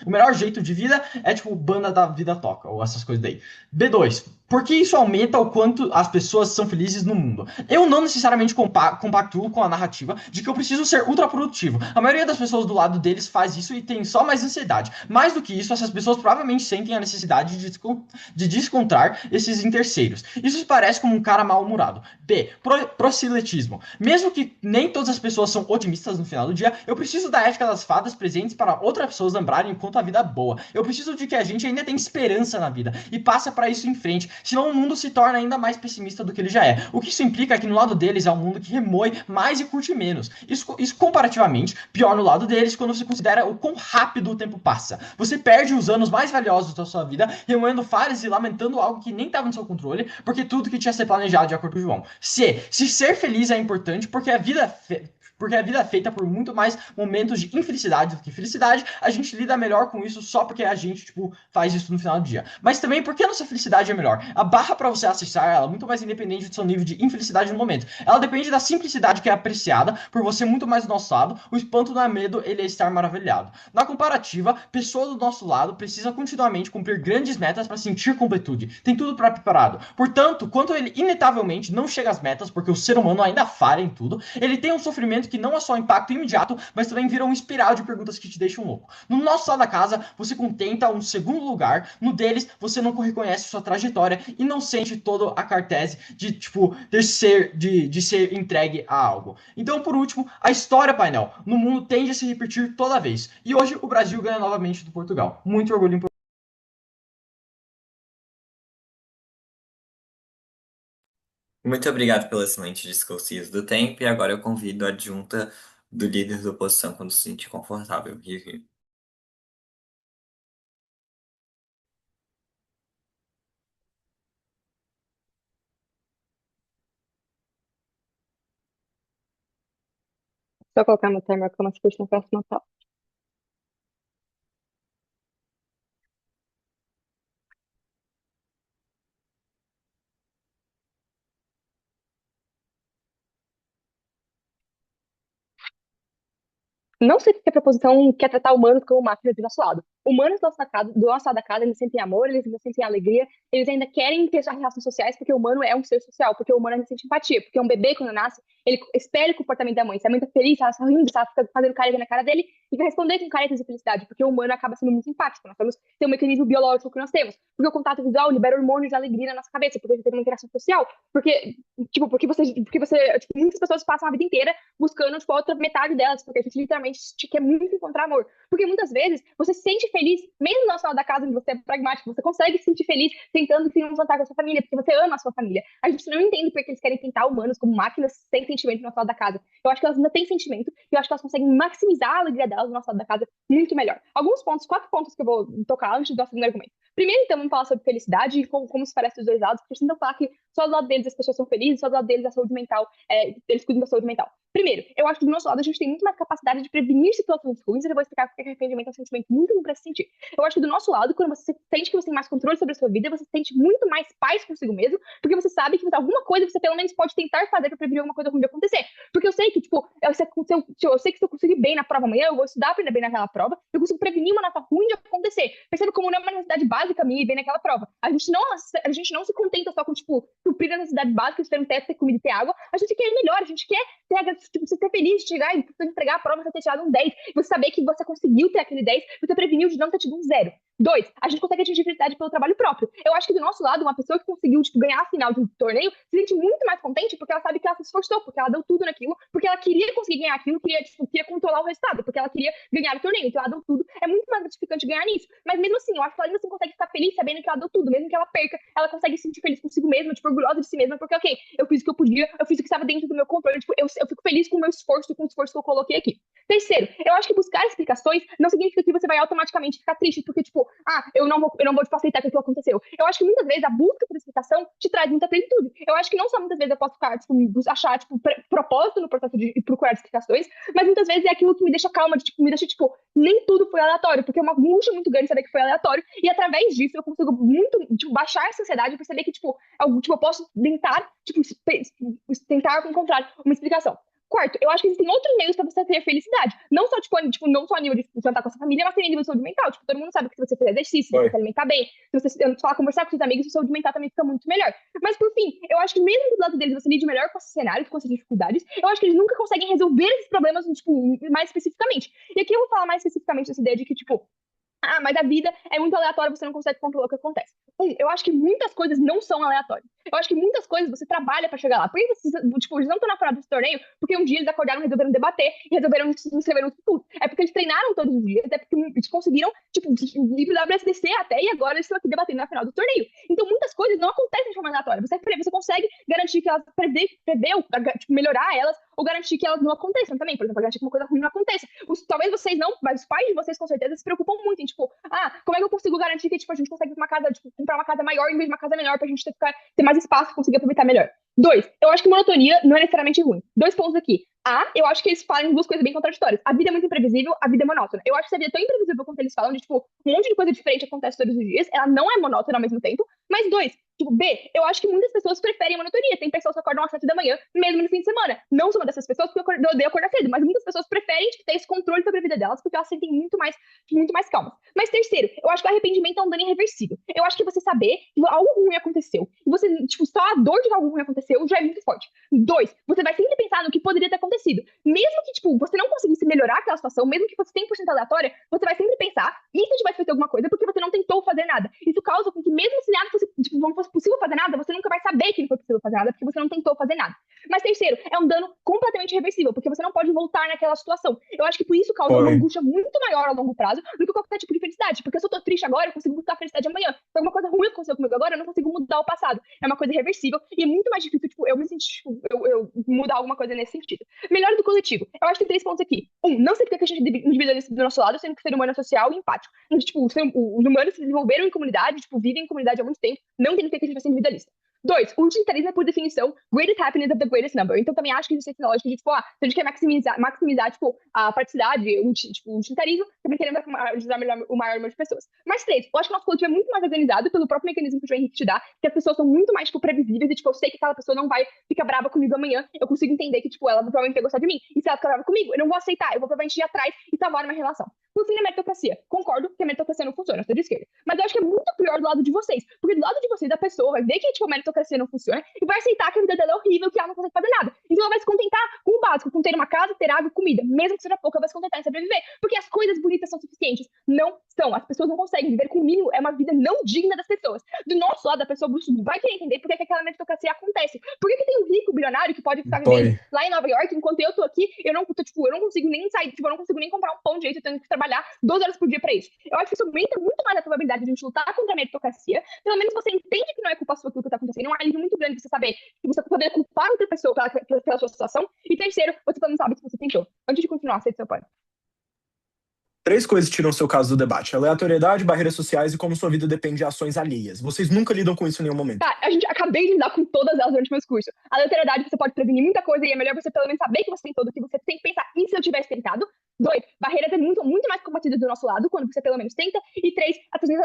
o melhor jeito de vida é banda da vida toca, ou essas coisas daí. B2. Porque isso aumenta o quanto as pessoas são felizes no mundo. Eu não necessariamente compactuo com a narrativa de que eu preciso ser ultraprodutivo. A maioria das pessoas do lado deles faz isso e tem só mais ansiedade. Mais do que isso, essas pessoas provavelmente sentem a necessidade de descontar esses em terceiros. Isso se parece como um cara mal-humorado. B. Proselitismo. Mesmo que nem todas as pessoas são otimistas no final do dia, eu preciso da ética das fadas presentes para outras pessoas lembrarem enquanto a vida é boa. Eu preciso de que a gente ainda tem esperança na vida e passa para isso em frente. Senão o mundo se torna ainda mais pessimista do que ele já é. O que isso implica é que no lado deles é um mundo que remoi mais e curte menos. Isso comparativamente, pior no lado deles quando você considera o quão rápido o tempo passa. Você perde os anos mais valiosos da sua vida remoendo falhas e lamentando algo que nem estava no seu controle, porque tudo que tinha a ser planejado de acordo com o João. C. Se ser feliz é importante porque a vida é feita por muito mais momentos de infelicidade do que felicidade, a gente lida melhor com isso só porque a gente, faz isso no final do dia. Mas também porque a nossa felicidade é melhor. A barra para você acessar ela é muito mais independente do seu nível de infelicidade no momento. Ela depende da simplicidade que é apreciada por você muito mais do nosso lado. O espanto não é medo, ele é estar maravilhado. Na comparativa, pessoa do nosso lado precisa continuamente cumprir grandes metas para sentir completude. Tem tudo para preparado. Portanto, quando ele inevitavelmente não chega às metas, porque o ser humano ainda falha em tudo, ele tem um sofrimento que não é só impacto imediato, mas também vira um espiral de perguntas que te deixam louco. No nosso lado da casa, você contenta um segundo lugar, no deles, você não reconhece sua trajetória e não sente toda a cartese de ser entregue a algo. Então, por último, a história, painel, no mundo tende a se repetir toda vez. E hoje o Brasil ganha novamente do Portugal. Muito orgulho em Portugal. Muito obrigado pelo excelente discurso do tempo, e agora eu convido a adjunta do líder da oposição quando se sentir confortável. Vivi. Só colocar meu timer como se fosse no próximo tópico. Não sei porque a proposição quer tratar humanos como máquinas do nosso lado. Humanos do nosso lado da casa, eles sentem amor, eles ainda sentem alegria, eles ainda querem ter suas relações sociais, porque o humano é um ser social, porque o humano ainda sente empatia, porque um bebê, quando nasce, ele espelha o comportamento da mãe. Se a mãe tá feliz, ela tá rindo, ela fica fazendo careta na cara dele, e vai responder com caretas de felicidade, porque o humano acaba sendo muito empático. Nós temos ter um mecanismo biológico que nós temos, porque o contato visual libera hormônios de alegria na nossa cabeça, porque a gente tem uma interação social, porque muitas pessoas passam a vida inteira buscando, a outra metade delas, porque a gente literalmente quer muito encontrar amor. Porque muitas vezes você se sente feliz, mesmo no final da casa onde você é pragmático, você consegue se sentir feliz tentando se encontrar com a sua família, porque você ama a sua família. A gente não entende porque eles querem pintar humanos como máquinas sem sentimento no nosso lado da casa. Eu acho que elas ainda têm sentimento, e eu acho que elas conseguem maximizar a alegria delas no nosso lado da casa muito melhor. Alguns pontos, 4 pontos que eu vou tocar antes do nosso segundo argumento. Primeiro, então, vamos falar sobre felicidade e como se parece dos dois lados, porque a gente não fala que só do lado deles as pessoas são felizes, só do lado deles a saúde mental, eles cuidam da saúde mental. Primeiro, eu acho que do nosso lado a gente tem muito mais capacidade de prevenir situações ruins, e eu vou explicar porque arrependimento é um sentimento muito ruim pra se sentir. Eu acho que do nosso lado, quando você sente que você tem mais controle sobre a sua vida, você sente muito mais paz consigo mesmo, porque você sabe que alguma coisa você pelo menos pode tentar fazer pra prevenir alguma coisa ruim de acontecer. Porque eu sei que, eu sei que se eu conseguir bem na prova amanhã, eu vou estudar pra ir bem naquela prova, eu consigo prevenir uma nota ruim de acontecer. Percebe como não é uma necessidade básica minha ir bem naquela prova. A gente não se contenta só com, suprir a necessidade básica de ter um teto, ter comida e ter água. A gente quer ir melhor, a gente quer você ter feliz de chegar e entregar a prova, você ter tirado um 10, e você saber que você conseguiu ter aquele 10, você preveniu de não ter tido um 0. 2, a gente consegue atingir felicidade pelo trabalho próprio. Eu acho que do nosso lado, uma pessoa que conseguiu ganhar a final de um torneio se sente muito mais contente porque ela sabe que ela se esforçou, porque ela deu tudo naquilo, porque ela queria conseguir ganhar aquilo, queria controlar o resultado, porque ela queria ganhar o torneio, então ela deu tudo. É muito mais gratificante ganhar nisso. Mas mesmo assim, eu acho que ela ainda assim consegue ficar feliz sabendo que ela deu tudo, mesmo que ela perca, ela consegue se sentir feliz consigo mesma, orgulhosa de si mesma, porque, ok, eu fiz o que eu podia, eu fiz o que estava dentro do meu controle, eu fico feliz com o meu esforço e com o esforço que eu coloquei aqui. Terceiro, eu acho que buscar explicações não significa que você vai automaticamente ficar triste, porque, eu não vou te aceitar que aquilo aconteceu. Eu acho que muitas vezes a busca por explicação te traz muita plenitude. Eu acho que não só muitas vezes eu posso ficar, achar, propósito no processo de procurar explicações, mas muitas vezes é aquilo que me deixa calma, me deixa, nem tudo foi aleatório, porque é uma angústia muito grande saber que foi aleatório, e através disso eu consigo muito, baixar essa ansiedade e perceber que, eu posso tentar, tentar encontrar uma explicação. Quarto, eu acho que existem outros meios pra você ter felicidade. Não só, não só a nível de jantar com a sua família, mas também a nível de saúde mental. Tipo, todo mundo sabe que se você fizer exercício, se você se alimentar bem, se você falar, conversar com seus amigos, sua saúde mental também fica muito melhor. Mas, por fim, eu acho que mesmo do lado deles você lide melhor com esse cenário, com essas dificuldades, eu acho que eles nunca conseguem resolver esses problemas, tipo, mais especificamente. E aqui eu vou falar mais especificamente dessa ideia de que, tipo, mas a vida é muito aleatória, você não consegue controlar o que acontece. Eu acho que muitas coisas não são aleatórias. Eu acho que muitas coisas você trabalha pra chegar lá. Por isso, tipo, eles não estão na final desse torneio porque um dia eles acordaram, resolveram debater e resolveram escrever um discurso. É porque eles treinaram todos os dias, até porque eles conseguiram, tipo, ir pro WSDC até e agora eles estão aqui debatendo na final do torneio. Então, muitas coisas não acontecem de forma aleatória. Você consegue garantir que elas tipo, melhorar elas ou garantir que elas não aconteçam também. Por exemplo, garantir que uma coisa ruim não aconteça. Talvez vocês não, mas os pais de vocês com certeza se preocupam muito em, tipo, como é que eu consigo garantir que, tipo, a gente consegue uma casa, tipo, comprar uma casa maior em vez de uma casa menor pra gente ter mais espaço e conseguir aproveitar melhor. 2, eu acho que monotonia não é necessariamente ruim. 2 pontos aqui. Eu acho que eles falam duas coisas bem contraditórias. A vida é muito imprevisível, a vida é monótona. Eu acho que a vida é tão imprevisível quanto eles falam, de, tipo, um monte de coisa diferente acontece todos os dias, ela não é monótona ao mesmo tempo. Mas 2, tipo, B, eu acho que muitas pessoas preferem monotonia. Tem pessoas que acordam às 7 da manhã, mesmo no fim de semana. Não sou uma dessas pessoas, porque eu odeio acordar cedo, mas muitas pessoas preferem, tipo, ter esse controle sobre a vida delas, porque elas se sentem muito mais calmas. Mas terceiro, eu acho que o arrependimento é um dano irreversível. Eu acho que você saber que algo ruim aconteceu, e você, tipo, só a dor de que algo ruim aconteceu já é muito forte. 2, você vai sempre pensar no que poderia ter acontecido. Mesmo que, tipo, você não conseguisse melhorar aquela situação, mesmo que fosse 100% aleatória, você vai sempre pensar, e se tivesse feito alguma coisa, porque você não tentou fazer nada. Isso causa com que mesmo se nada fosse, tipo, não fosse possível fazer nada, você nunca vai saber que não foi possível fazer nada, porque você não tentou fazer nada. Mas terceiro, é um dano completamente irreversível, porque você não pode voltar naquela situação. Eu acho que por isso causa uma angústia muito maior a longo prazo do que qualquer tipo de felicidade. Porque se eu tô triste agora, eu consigo buscar a felicidade amanhã. Se alguma coisa ruim aconteceu comigo agora, eu não consigo mudar o passado. É uma coisa irreversível e é muito mais difícil, tipo, eu me sentir, tipo, eu mudar alguma coisa nesse sentido. Melhor do coletivo. Eu acho que tem 3 pontos aqui. Não sei porque que a gente é individualista do nosso lado, sendo que o ser humano é social e empático. Então, tipo, os humanos se desenvolveram em comunidade, tipo, vivem em comunidade há muito tempo, não tem porque que a gente vai ser individualista. 2, o utilitarismo é, por definição, greatest happiness of the greatest number. Então, também acho que existe essa lógica de, tipo, se a gente quer maximizar tipo, a praticidade, o utilitarismo, também queremos ajudar o maior número de pessoas. Mas 3, eu acho que o nosso coletivo é muito mais organizado pelo próprio mecanismo que o João Henrique te dá, que as pessoas são muito mais, tipo, previsíveis e, tipo, eu sei que aquela pessoa não vai ficar brava comigo amanhã, eu consigo entender que, tipo, ela provavelmente vai gostar de mim. E se ela ficar brava comigo, eu não vou aceitar, eu vou provavelmente ir atrás e salvar uma relação. No fim, a meritocracia. Concordo que a meritocracia não funciona, eu sou de esquerda. Mas eu acho que é muito pior do lado de vocês. Porque do lado de vocês, a pessoa vai ver que, tipo, a meritocracia não funciona e vai aceitar que a vida dela é horrível, que ela não consegue fazer nada. Então ela vai se contentar com o básico, com ter uma casa, ter água e comida. Mesmo que seja pouco, ela vai se contentar em sobreviver. Porque as coisas bonitas são suficientes. Não são. As pessoas não conseguem viver com o mínimo. É uma vida não digna das pessoas. Do nosso lado, a pessoa vai querer entender por que aquela meritocracia acontece. Por que tem um rico bilionário que pode ficar vivendo lá em Nova York, enquanto eu tô aqui, eu não consigo nem sair, tipo, eu não consigo nem comprar um pão direito, eu tenho que trabalhar 12 horas por dia pra isso. Eu acho que isso aumenta muito mais a probabilidade de a gente lutar contra a meritocracia. Pelo menos você entende que não é culpa sua aquilo que tá acontecendo. É um alívio muito grande você saber que você poder culpar outra pessoa pela sua situação. E terceiro, você pelo menos sabe que você tentou. Antes de continuar, aceite seu pai. 3 coisas tiram seu caso do debate: aleatoriedade, barreiras sociais e como sua vida depende de ações alheias. Vocês nunca lidam com isso em nenhum momento. Tá, acabei de lidar com todas elas durante o meu discurso. A aleatoriedade, você pode prevenir muita coisa e é melhor você pelo menos saber que você tentou do que você tem que pensar, e se eu tivesse tentado? 2, barreiras é muito mais combatidas do nosso lado, quando você pelo menos tenta. E 3,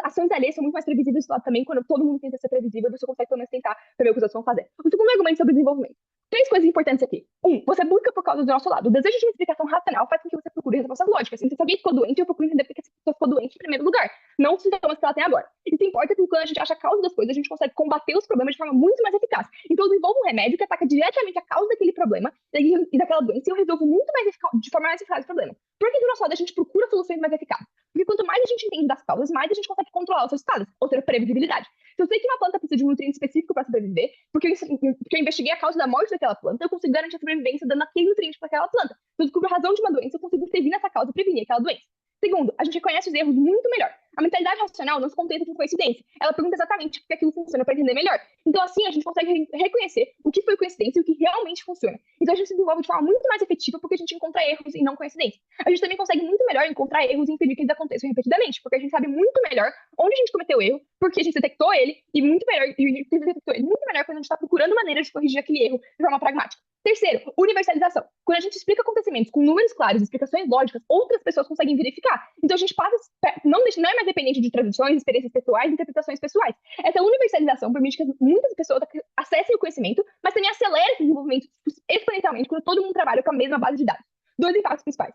ações alheias são muito mais previsíveis do lado também, quando todo mundo tenta ser previsível, você consegue pelo menos tentar saber o que os outros vão fazer. O segundo argumento sobre desenvolvimento. 3 coisas importantes aqui. 1, você busca por causa do nosso lado. O desejo de uma explicação racional faz com que você procure respostas lógicas. Então, se alguém ficou doente, eu procuro entender por que essa pessoa ficou doente em primeiro lugar. Não os sintomas que ela tem agora. Isso importa porque quando a gente acha a causa das coisas, a gente consegue combater os problemas de forma muito mais eficaz. Então, eu desenvolvo um remédio que ataca diretamente a causa daquele problema e daquela doença, e eu resolvo muito mais de forma mais eficaz o problema. Por que do nosso lado a gente procura soluções mais eficazes? Porque quanto mais a gente entende das causas, mais a gente consegue controlar os resultados, ou seja, previsibilidade. Se eu sei que uma planta precisa de um nutriente específico para sobreviver, porque eu investiguei a causa da morte daquela planta, eu consigo garantir a sobrevivência dando aquele nutriente para aquela planta. Se eu descubro a razão de uma doença, eu consigo intervir nessa causa e prevenir aquela doença. Segundo, a gente reconhece os erros muito melhor. A mentalidade racional não se contenta com coincidência. Ela pergunta exatamente por que aquilo funciona para entender melhor. Então, assim, a gente consegue reconhecer o que foi coincidência e o que realmente funciona. Então, a gente se desenvolve de forma muito mais efetiva porque a gente encontra erros e não coincidências. A gente também consegue muito melhor encontrar erros e impedir que eles aconteçam repetidamente, porque a gente sabe muito melhor onde a gente cometeu erro, porque a gente detectou ele, e muito melhor, e a gente detectou ele muito melhor quando a gente está procurando maneiras de corrigir aquele erro de forma pragmática. Terceiro, universalização. Quando a gente explica acontecimentos com números claros, explicações lógicas, outras pessoas conseguem verificar. Então a gente passa, não é mais dependente de tradições, experiências pessoais, interpretações pessoais. Essa universalização permite que muitas pessoas acessem o conhecimento, mas também acelera esse desenvolvimento exponencialmente quando todo mundo trabalha com a mesma base de dados. 2 impactos principais.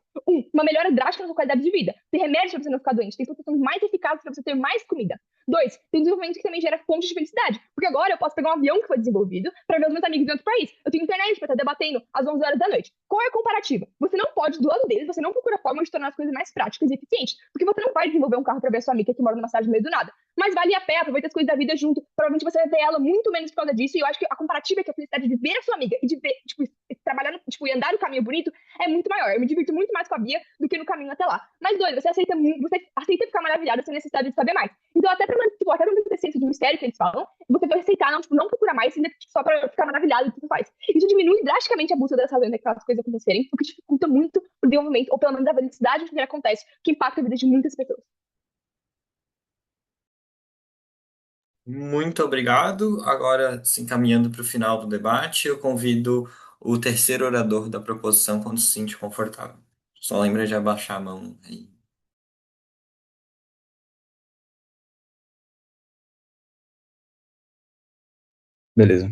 Uma melhora drástica na sua qualidade de vida. Tem remédios para você não ficar doente. Tem soluções mais eficazes para você ter mais comida. 2, tem desenvolvimento que também gera fontes de felicidade. Porque agora eu posso pegar um avião que foi desenvolvido para ver os meus amigos em outro país. Eu tenho internet para estar debatendo às 11 horas da noite. Qual é a comparativa? Você não pode, do lado deles, você não procura formas de tornar as coisas mais práticas e eficientes. Porque você não vai desenvolver um carro para ver a sua amiga que mora numa cidade no meio do nada. Mas vale a pé, aproveita as coisas da vida junto. Provavelmente você vai ver ela muito menos por causa disso. E eu acho que a comparativa é que a felicidade de ver a sua amiga e de ver, trabalhar, e andar no caminho bonito é muito maior. Eu me divirto muito mais com a Bia do que no caminho até lá. Mas, você aceita ficar maravilhada sem necessidade de saber mais. Então, até pra manter esse senso de mistério que eles falam, você vai aceitar, não procurar mais, só pra ficar maravilhado do que você faz. Isso diminui drasticamente a busca dessa lenda, aquelas coisas acontecerem, o que dificulta muito o desenvolvimento, ou pelo menos a velocidade que acontece, que impacta a vida de muitas pessoas. Muito obrigado. Agora, se encaminhando para o final do debate, eu convido o terceiro orador da proposição quando se sente confortável. Só lembra de abaixar a mão aí. Beleza.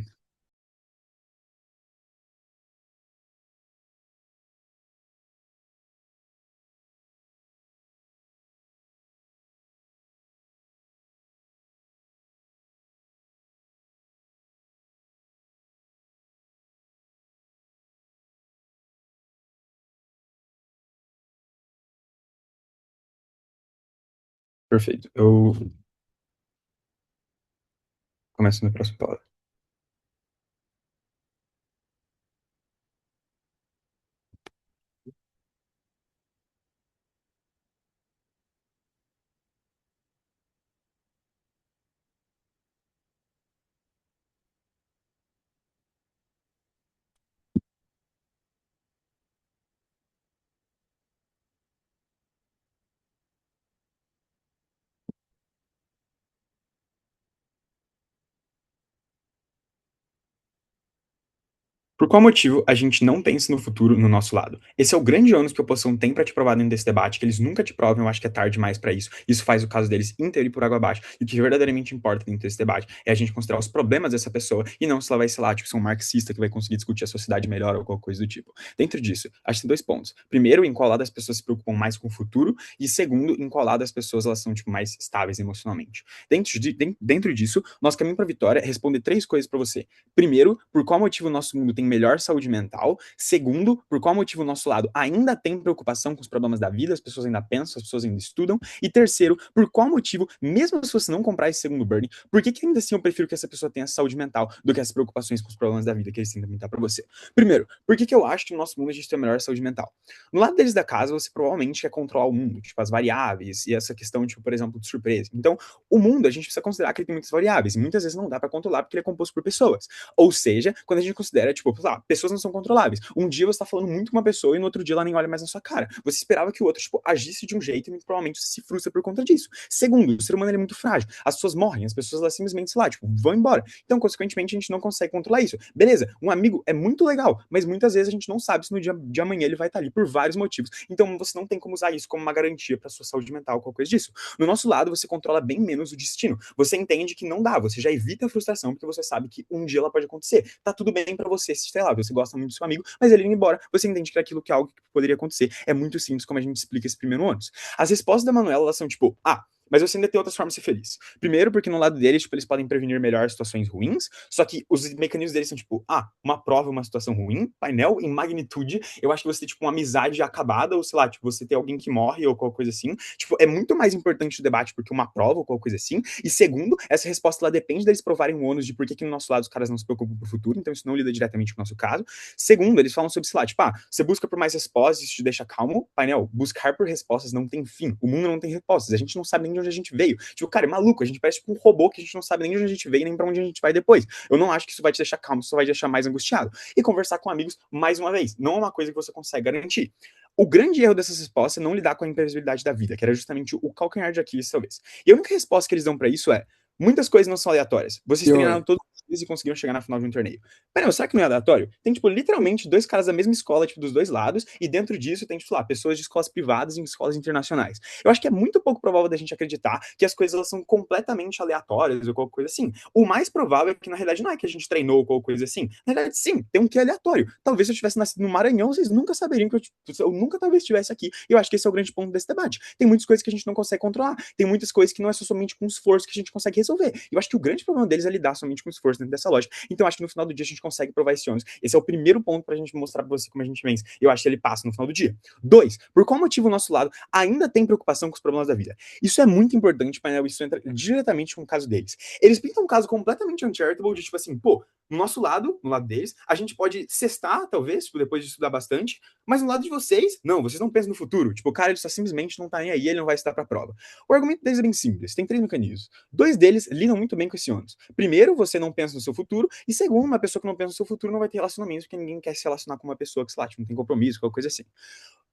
Perfeito. Eu começo no próximo palavra. Por qual motivo a gente não pensa no futuro no nosso lado? Esse é o grande ônus que a oposição tem para te provar dentro desse debate, que eles nunca te provam, eu acho que é tarde demais para isso. Isso faz o caso deles inteiro e por água abaixo. E o que verdadeiramente importa dentro desse debate é a gente considerar os problemas dessa pessoa e não se ela vai, sei lá, tipo, ser um marxista que vai conseguir discutir a sociedade melhor ou qualquer coisa do tipo. Dentro disso, acho que tem 2 pontos. Primeiro, em qual lado as pessoas se preocupam mais com o futuro e segundo, em qual lado as pessoas elas são, tipo, mais estáveis emocionalmente. Dentro disso, nosso caminho para a vitória é responder 3 coisas para você. Primeiro, por qual motivo o nosso mundo tem melhor saúde mental. Segundo, por qual motivo o nosso lado ainda tem preocupação com os problemas da vida, as pessoas ainda pensam, as pessoas ainda estudam. E terceiro, por qual motivo, mesmo se você não comprar esse segundo burning, por que ainda assim eu prefiro que essa pessoa tenha saúde mental do que as preocupações com os problemas da vida que eles tentam pintar para você? Primeiro, por que eu acho que no nosso mundo a gente tem a melhor saúde mental? No lado deles da casa, você provavelmente quer controlar o mundo, tipo, as variáveis e essa questão, tipo, por exemplo, de surpresa. Então, o mundo, a gente precisa considerar que ele tem muitas variáveis, e muitas vezes não dá para controlar porque ele é composto por pessoas. Ou seja, quando a gente considera, tipo, sei lá, pessoas não são controláveis. Um dia você tá falando muito com uma pessoa e no outro dia ela nem olha mais na sua cara. Você esperava que o outro, tipo, agisse de um jeito e muito provavelmente você se frustra por conta disso. Segundo, o ser humano é muito frágil. As pessoas morrem, as pessoas elas simplesmente, sei lá, tipo, vão embora. Então, consequentemente, a gente não consegue controlar isso. Beleza, um amigo é muito legal, mas muitas vezes a gente não sabe se no dia de amanhã ele vai estar ali por vários motivos. Então, você não tem como usar isso como uma garantia para sua saúde mental, qualquer coisa disso. No nosso lado, você controla bem menos o destino. Você entende que não dá, você já evita a frustração porque você sabe que um dia ela pode acontecer. Tá tudo bem para você, sei lá, você gosta muito do seu amigo, mas ele indo embora, você entende que aquilo que é algo que poderia acontecer. É muito simples como a gente explica esse primeiro ônus. As respostas da Manuela, elas são tipo, mas você ainda tem outras formas de ser feliz. Primeiro, porque no lado deles, tipo, eles podem prevenir melhor situações ruins, só que os mecanismos deles são, tipo, uma prova, uma situação ruim, painel em magnitude, eu acho que você tem, tipo, uma amizade acabada, ou sei lá, tipo, você ter alguém que morre ou qualquer coisa assim, tipo, é muito mais importante o debate porque uma prova ou qualquer coisa assim, e segundo, essa resposta, ela depende deles provarem o ônus de por que no nosso lado os caras não se preocupam pro futuro, então isso não lida diretamente com o nosso caso. Segundo, eles falam sobre, sei lá, tipo, você busca por mais respostas, isso te deixa calmo, painel, buscar por respostas não tem fim, o mundo não tem respostas, a gente não sabe nem de onde a gente veio. Tipo, cara, é maluco, a gente parece tipo um robô que a gente não sabe nem de onde a gente veio, nem pra onde a gente vai depois. Eu não acho que isso vai te deixar calmo, isso vai te deixar mais angustiado. E conversar com amigos, mais uma vez, não é uma coisa que você consegue garantir. O grande erro dessas respostas é não lidar com a imprevisibilidade da vida, que era justamente o calcanhar de Aquiles, talvez. E a única resposta que eles dão pra isso é: muitas coisas não são aleatórias. Vocês treinaram todos os dias e conseguiram chegar na final de um torneio. Pera, será que não é aleatório? Tem, tipo, literalmente dois caras da mesma escola, tipo, dos dois lados, e dentro disso tem, tipo, lá, pessoas de escolas privadas e escolas internacionais. Eu acho que é muito pouco provável da gente acreditar que as coisas elas são completamente aleatórias ou qualquer coisa assim. O mais provável é que, na realidade, não é que a gente treinou ou qualquer coisa assim. Na realidade, sim, tem um que é aleatório. Talvez se eu tivesse nascido no Maranhão, vocês nunca saberiam que eu nunca talvez estivesse aqui. E eu acho que esse é o grande ponto desse debate. Tem muitas coisas que a gente não consegue controlar. Tem muitas coisas que não é só somente com esforço que a gente consegue resolver. Eu acho que o grande problema deles é lidar somente com esforço dentro dessa lógica. Então, eu acho que no final do dia a gente consegue provar esse ônus. Esse é o primeiro ponto pra gente mostrar pra você como a gente vence. Eu acho que ele passa no final do dia. 2, por qual motivo o nosso lado ainda tem preocupação com os problemas da vida? Isso é muito importante, painel. Isso entra diretamente com o caso deles. Eles pintam um caso completamente uncharitable de tipo assim, pô, no nosso lado, no lado deles, a gente pode cestar, talvez, tipo, depois de estudar bastante, mas no lado de vocês, não, vocês não pensam no futuro. Tipo, o cara, ele só simplesmente não tá nem aí, ele não vai estar pra prova. O argumento deles é bem simples, tem 3 mecanismos. 2 deles lidam muito bem com esse ônus. Primeiro, você não pensa no seu futuro, e segundo, uma pessoa que não pensa no seu futuro não vai ter relacionamento, porque ninguém quer se relacionar com uma pessoa que, sei lá, tipo, não tem compromisso, qualquer coisa assim.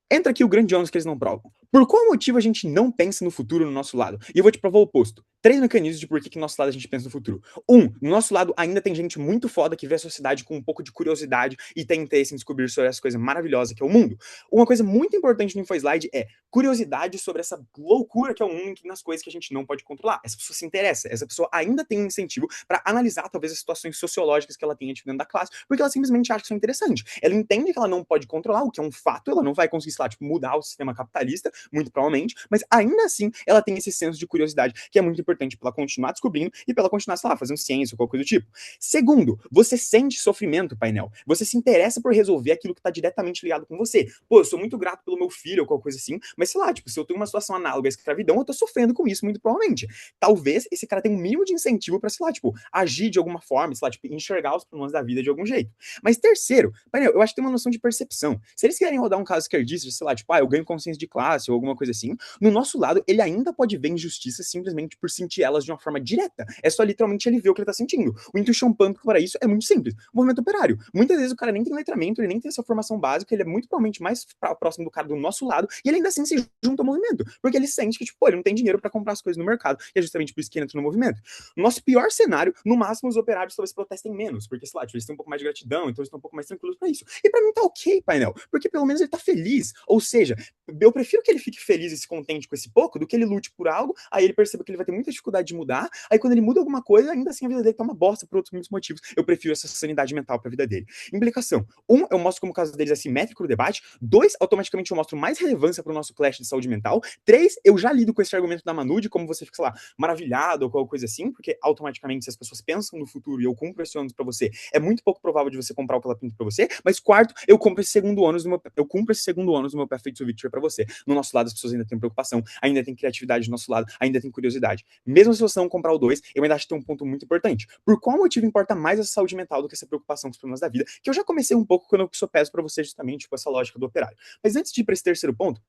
Entra aqui o grande ônus que eles não provam. Por qual motivo a gente não pensa no futuro no nosso lado? E eu vou te provar o oposto. 3 mecanismos de por que no nosso lado a gente pensa no futuro. 1, no nosso lado ainda tem gente muito foda que vê a sociedade com um pouco de curiosidade e tem interesse em descobrir sobre essa coisa maravilhosa que é o mundo. Uma coisa muito importante no InfoSlide é curiosidade sobre essa loucura que é o mundo nas coisas que a gente não pode controlar. Essa pessoa se interessa, essa pessoa ainda tem um incentivo para analisar talvez as situações sociológicas que ela tenha dentro da classe, porque ela simplesmente acha que são interessantes. Ela entende que ela não pode controlar, o que é um fato, ela não vai conseguir, sei lá, tipo, mudar o sistema capitalista, muito provavelmente, mas ainda assim ela tem esse senso de curiosidade que é muito importante para ela continuar descobrindo e para ela continuar, sei lá, fazendo ciência ou qualquer coisa do tipo. Segundo, você sente sofrimento, painel. Você se interessa por resolver aquilo que está diretamente ligado com você. Pô, eu sou muito grato pelo meu filho ou qualquer coisa assim, mas sei lá, tipo, se eu tenho uma situação análoga à escravidão, eu tô sofrendo com isso, muito provavelmente. Talvez esse cara tenha um mínimo de incentivo para, sei lá, tipo, agir de alguma forma, sei lá, tipo, enxergar os problemas da vida de algum jeito. Mas terceiro, painel, eu acho que tem uma noção de percepção. Se eles querem rodar um caso esquerdista, sei lá, tipo, eu ganho consciência de classe ou alguma coisa assim, no nosso lado, ele ainda pode ver injustiças simplesmente por sentir elas de uma forma direta. É só literalmente ele ver o que ele tá sentindo. O intuition pump para isso é muito simples. O movimento operário. Muitas vezes o cara nem tem letramento, ele nem tem essa formação básica, ele é muito provavelmente mais próximo do cara do nosso lado, e ele ainda assim se junta ao movimento, porque ele sente que, tipo, pô, ele não tem dinheiro para comprar as coisas no mercado, e é justamente por isso que ele entra no movimento. No nosso pior cenário, no máximo os operários talvez protestem menos, porque, sei lá, tipo, eles têm um pouco mais de gratidão, então eles estão um pouco mais tranquilos para isso. E para mim tá ok, painel, porque pelo menos ele tá feliz, ou seja, eu prefiro que ele fique feliz e se contente com esse pouco do que ele lute por algo, aí ele perceba que ele vai ter muita dificuldade de mudar, aí quando ele muda alguma coisa, ainda assim a vida dele tá uma bosta por outros muitos motivos. Eu prefiro essa sanidade mental pra vida dele. Implicação. 1, eu mostro como o caso deles é simétrico no debate. 2, automaticamente eu mostro mais relevância pro nosso clash de saúde mental. 3, eu já lido com esse argumento da Manu, de como você fica, sei lá, maravilhado ou qualquer coisa assim, porque automaticamente se as pessoas pensam no futuro e eu cumpro esse ônus pra você, é muito pouco provável de você comprar o que ela pinta pra você. Mas 4, eu cumpro esse segundo ônus do meu Perfect to Victory pra você. No nosso lado as pessoas ainda têm preocupação, ainda tem criatividade do nosso lado, ainda tem curiosidade. Mesmo se você não comprar o 2, eu ainda acho que tem um ponto muito importante. Por qual motivo importa mais a saúde mental do que essa preocupação com os problemas da vida? Que eu já comecei um pouco quando eu só peço pra você justamente, tipo, essa lógica do operário. Mas antes de ir pra esse terceiro ponto,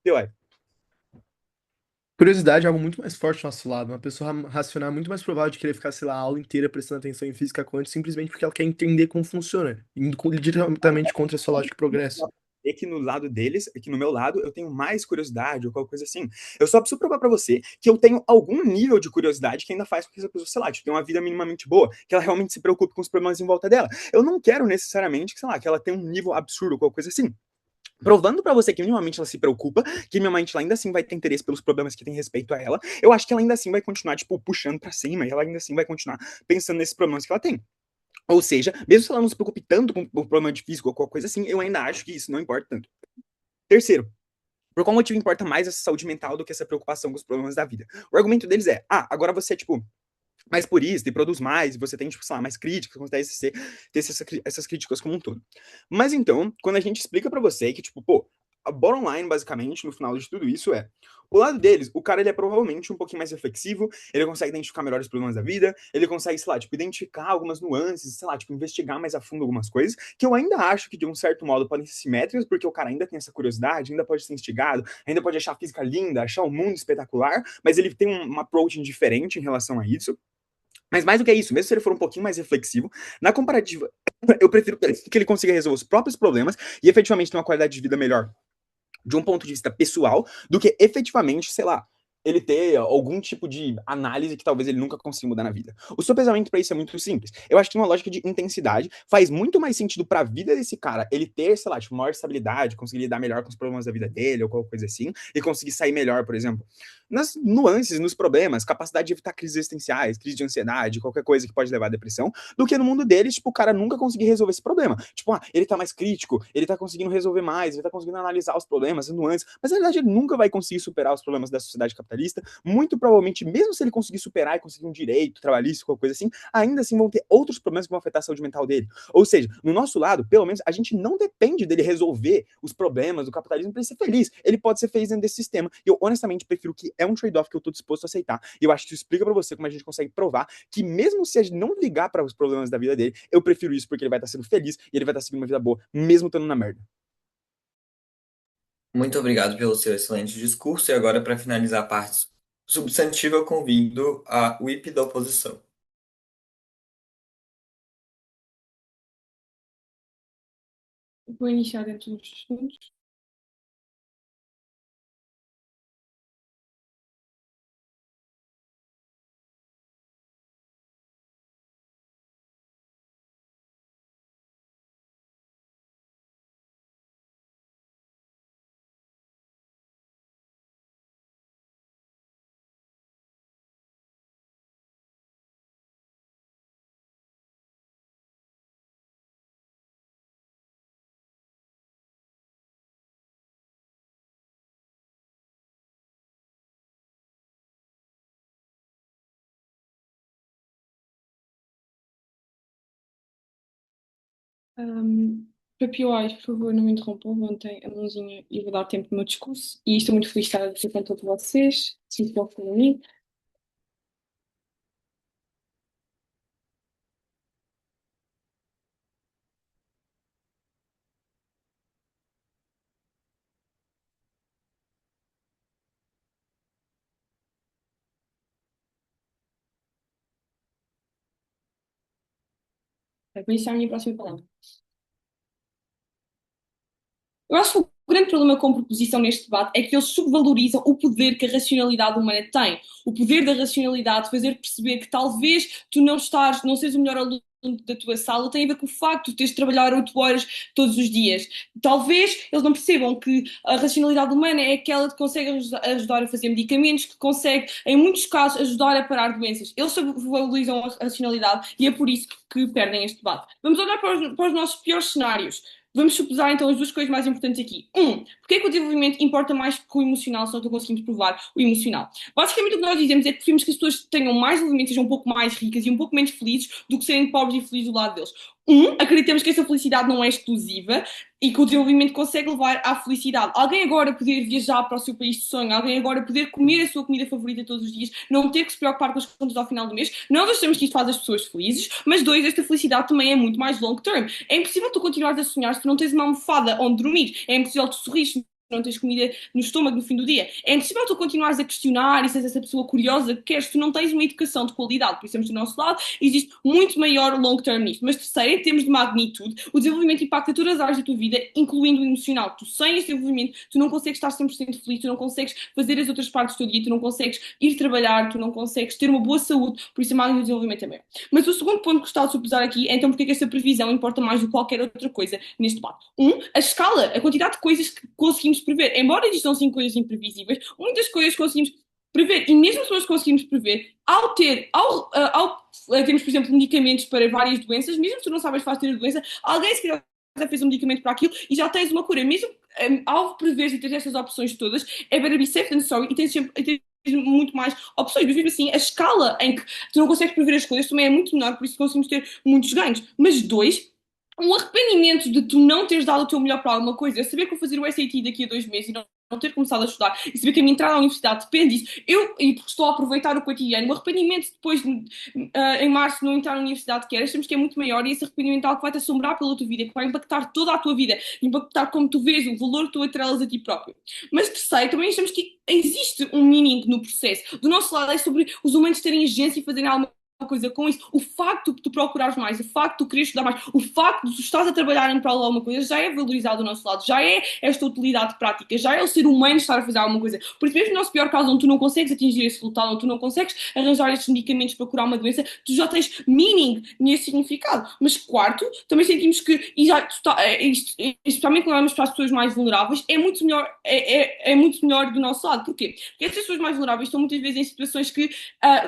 Curiosidade é algo muito mais forte do nosso lado. Uma pessoa racional é muito mais provável de querer ficar, sei lá, a aula inteira prestando atenção em física quântica simplesmente porque ela quer entender como funciona, indo diretamente contra a sua lógica de progresso. é que no lado deles, que no meu lado, eu tenho mais curiosidade ou qualquer coisa assim. Eu só preciso provar pra você que eu tenho algum nível de curiosidade que ainda faz com que essa pessoa, sei lá, tipo, tenha uma vida minimamente boa, que ela realmente se preocupe com os problemas em volta dela. Eu não quero necessariamente que, sei lá, que ela tenha um nível absurdo ou qualquer coisa assim. Provando pra você que minimamente ela se preocupa, que minimamente ela ainda assim vai ter interesse pelos problemas que tem respeito a ela, eu acho que ela ainda assim vai continuar, tipo, puxando pra cima, e ela ainda assim vai continuar pensando nesses problemas que ela tem. Ou seja, mesmo se ela não se preocupe tanto com o problema de físico ou qualquer coisa assim, eu ainda acho que isso não importa tanto. Terceiro, por qual motivo importa mais essa saúde mental do que essa preocupação com os problemas da vida? O argumento deles é, agora você é, tipo, mais purista e produz mais, e você tem, tipo, sei lá, mais críticas, consegue ter essas críticas como um todo. Mas então, quando a gente explica pra você que, tipo, pô, a bottom line, basicamente, no final de tudo isso é, o lado deles, o cara, ele é provavelmente um pouquinho mais reflexivo, ele consegue identificar melhor os problemas da vida, ele consegue, sei lá, tipo, identificar algumas nuances, sei lá, tipo, investigar mais a fundo algumas coisas, que eu ainda acho que, de um certo modo, podem ser simétricas, porque o cara ainda tem essa curiosidade, ainda pode ser instigado, ainda pode achar a física linda, achar o mundo espetacular, mas ele tem um approach diferente em relação a isso. Mas mais do que isso, mesmo se ele for um pouquinho mais reflexivo, na comparativa, eu prefiro que ele consiga resolver os próprios problemas e efetivamente ter uma qualidade de vida melhor de um ponto de vista pessoal, do que efetivamente, sei lá, ele ter algum tipo de análise que talvez ele nunca consiga mudar na vida. O seu pensamento para isso é muito simples. Eu acho que numa lógica de intensidade faz muito mais sentido para a vida desse cara ele ter, sei lá, tipo, maior estabilidade, conseguir lidar melhor com os problemas da vida dele ou qualquer coisa assim, e conseguir sair melhor, por exemplo, nas nuances, nos problemas, capacidade de evitar crises existenciais, crise de ansiedade, qualquer coisa que pode levar à depressão, do que no mundo deles, tipo, o cara nunca conseguir resolver esse problema. Tipo, ele tá mais crítico, ele tá conseguindo resolver mais, ele tá conseguindo analisar os problemas, as nuances, mas na verdade ele nunca vai conseguir superar os problemas da sociedade capitalista. Muito provavelmente, mesmo se ele conseguir superar e conseguir um direito trabalhista, qualquer coisa assim, ainda assim vão ter outros problemas que vão afetar a saúde mental dele. Ou seja, no nosso lado, pelo menos, a gente não depende dele resolver os problemas do capitalismo para ele ser feliz. Ele pode ser feliz dentro desse sistema. E eu, honestamente, prefiro que é um trade-off que eu tô disposto a aceitar. E eu acho que isso explica para você como a gente consegue provar que mesmo se a gente não ligar para os problemas da vida dele, eu prefiro isso porque ele vai estar sendo feliz e ele vai estar seguindo uma vida boa, mesmo estando na merda. Muito obrigado pelo seu excelente discurso. E agora, para finalizar a parte substantiva, eu convido a whip da oposição. Vou iniciar dentro dos assuntos. Para piorar, por favor, não me interrompam, levantem a mãozinha e vou dar tempo no meu discurso. E estou muito feliz de estar aqui com todos vocês. Sinto pouco por mim. Vou iniciar a minha próxima palavra. Eu acho que o grande problema com a proposição neste debate é que eles subvalorizam o poder que a racionalidade humana tem. O poder da racionalidade, fazer perceber que talvez tu não seres o melhor aluno da tua sala, tem a ver com o facto de teres de trabalhar 8 horas todos os dias. Talvez eles não percebam que a racionalidade humana é aquela que consegue ajudar a fazer medicamentos, que consegue, em muitos casos, ajudar a parar doenças. Eles subvalorizam a racionalidade e é por isso que perdem este debate. Vamos olhar para os nossos piores cenários. Vamos supusar então as duas coisas mais importantes aqui. Porque é que o desenvolvimento importa mais que o emocional, se nós não conseguimos provar o emocional? Basicamente o que nós dizemos é que preferimos que as pessoas tenham mais desenvolvimento, sejam um pouco mais ricas e um pouco menos felizes do que serem pobres e felizes do lado deles. Acreditamos que essa felicidade não é exclusiva e que o desenvolvimento consegue levar à felicidade. Alguém agora poder viajar para o seu país de sonho, alguém agora poder comer a sua comida favorita todos os dias, não ter que se preocupar com as contas ao final do mês, nós achamos que isso faz as pessoas felizes, mas dois, esta felicidade também é muito mais long term. É impossível tu continuares a sonhar se tu não tens uma almofada onde dormir, é impossível tu sorrir se não tens comida no estômago no fim do dia. É impossível tu continuares a questionar e seres essa pessoa curiosa que queres, tu não tens uma educação de qualidade. Por isso, do nosso lado, existe muito maior long term nisto. Mas terceiro, em termos de magnitude, o desenvolvimento impacta todas as áreas da tua vida, incluindo o emocional. Tu, sem esse desenvolvimento, tu não consegues estar 100% feliz, tu não consegues fazer as outras partes do teu dia, tu não consegues ir trabalhar, tu não consegues ter uma boa saúde, por isso a magnitude do desenvolvimento é maior. Mas o segundo ponto que gostava de supusar aqui é então porque é que esta previsão importa mais do que qualquer outra coisa neste debate. A escala, a quantidade de coisas que conseguimos prever. Embora existam 5 coisas imprevisíveis, muitas coisas conseguimos prever. E mesmo se nós conseguimos prever, ao termos, por exemplo, medicamentos para várias doenças, mesmo se tu não sabes faz ter a doença, alguém se calhar já fez um medicamento para aquilo e já tens uma cura. Mesmo ao prever e ter estas opções todas, é better be safe than sorry e tens muito mais opções, mas mesmo assim a escala em que tu não consegues prever as coisas também é muito menor, por isso conseguimos ter muitos ganhos. Mas dois, um arrependimento de tu não teres dado o teu melhor para alguma coisa, saber que vou fazer o SAT daqui a 2 meses e não ter começado a estudar e saber que a minha entrada à universidade depende disso, e porque estou a aproveitar o cotidiano, o arrependimento depois em março não entrar na universidade que achamos que é muito maior e esse arrependimento é algo que vai te assombrar pela tua vida, que vai impactar toda a tua vida, impactar como tu vês o valor que tu atrelas a ti próprio. Mas terceiro, também achamos que existe um meaning no processo. Do nosso lado é sobre os humanos terem agência e fazerem alguma coisa com isso, o facto de tu procurares mais, o facto de tu quereres estudar mais, o facto de tu estás a trabalhar em prol de alguma coisa, já é valorizado do nosso lado, já é esta utilidade prática, já é o ser humano estar a fazer alguma coisa. Por isso, mesmo no nosso pior caso, onde tu não consegues atingir esse resultado, onde tu não consegues arranjar estes medicamentos para curar uma doença, tu já tens meaning nesse significado. Mas quarto, também sentimos que, especialmente quando olhamos para as pessoas mais vulneráveis, é muito melhor, é muito melhor do nosso lado. Porquê? Porque estas pessoas mais vulneráveis estão muitas vezes em situações que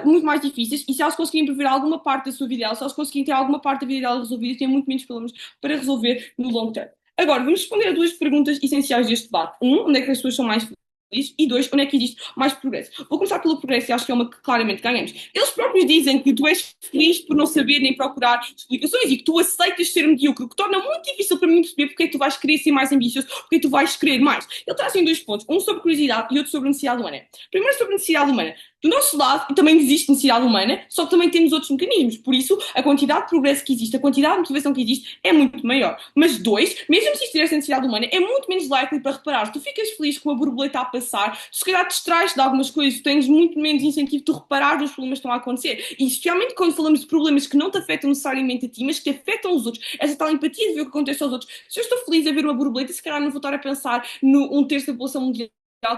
muito mais difíceis, e se elas conseguirem prever alguma parte da sua vida dela, se elas conseguirem ter alguma parte da vida dela resolvida, têm muito menos problemas para resolver no long term. Agora, vamos responder a duas perguntas essenciais deste debate. Onde é que as pessoas são mais felizes? E dois, onde é que existe mais progresso? Vou começar pelo progresso, e acho que é uma que claramente ganhamos. Eles próprios dizem que tu és feliz por não saber nem procurar explicações e que tu aceitas ser medíocre, o que torna muito difícil para mim perceber porque é que tu vais querer ser mais ambicioso, porque é que tu vais querer mais. Ele traz em dois pontos, um sobre curiosidade e outro sobre necessidade humana. Primeiro sobre necessidade humana. Do nosso lado também existe necessidade humana, só que também temos outros mecanismos. Por isso, a quantidade de progresso que existe, a quantidade de motivação que existe é muito maior. Mas dois, mesmo se existir essa necessidade humana, é muito menos likely para reparar. Se tu ficas feliz com a borboleta a passar, se calhar te distrais de algumas coisas, tu tens muito menos incentivo de tu reparar nos problemas que estão a acontecer. E especialmente quando falamos de problemas que não te afetam necessariamente a ti, mas que afetam os outros, essa tal empatia de ver o que acontece aos outros. Se eu estou feliz a ver uma borboleta, se calhar não vou estar a pensar no 1/3 da população mundial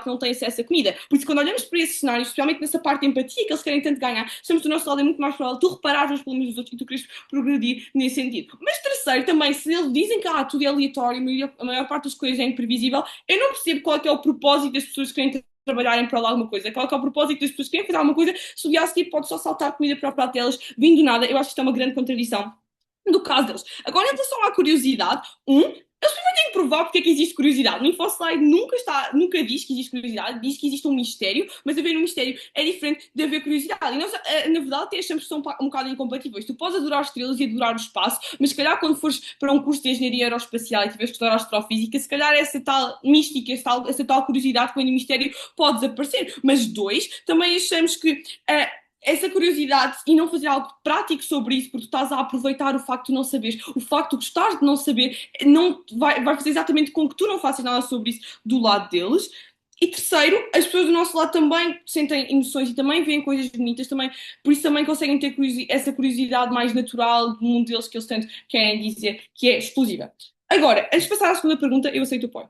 que não tem acesso a comida. Por isso, quando olhamos para esse cenário, especialmente nessa parte de empatia que eles querem tanto ganhar, estamos do nosso lado, é muito mais provável tu reparares nos problemas dos outros e tu queres progredir nesse sentido. Mas terceiro, também, se eles dizem que tudo é aleatório, a maior parte das coisas é imprevisível, eu não percebo qual é que é o propósito das pessoas que querem trabalhar em prol de alguma coisa. Qual é que é o propósito das pessoas que querem fazer alguma coisa se o dia a seguir pode só saltar comida para o prato delas, vindo do nada. Eu acho que isto é uma grande contradição do caso deles. Agora, em relação à curiosidade, eles primeiro têm que provar porque é que existe curiosidade. No InfoSlide nunca diz que existe curiosidade, diz que existe um mistério, mas haver um mistério é diferente de haver curiosidade. E nós, na verdade, até achamos que são um bocado incompatíveis. Tu podes adorar estrelas e adorar o espaço, mas se calhar quando fores para um curso de engenharia aeroespacial e tiveres que estudar astrofísica, se calhar essa tal mística, essa tal curiosidade que vem no mistério pode desaparecer. Mas dois, também achamos que essa curiosidade e não fazer algo prático sobre isso, porque tu estás a aproveitar o facto de não saberes, o facto de gostares de não saber, não vai fazer exatamente com que tu não faças nada sobre isso do lado deles. E terceiro, as pessoas do nosso lado também sentem emoções e também veem coisas bonitas, também, por isso também conseguem ter essa curiosidade mais natural do mundo deles que eles tanto querem dizer que é exclusiva. Agora, antes de passar à segunda pergunta, eu aceito o apoio.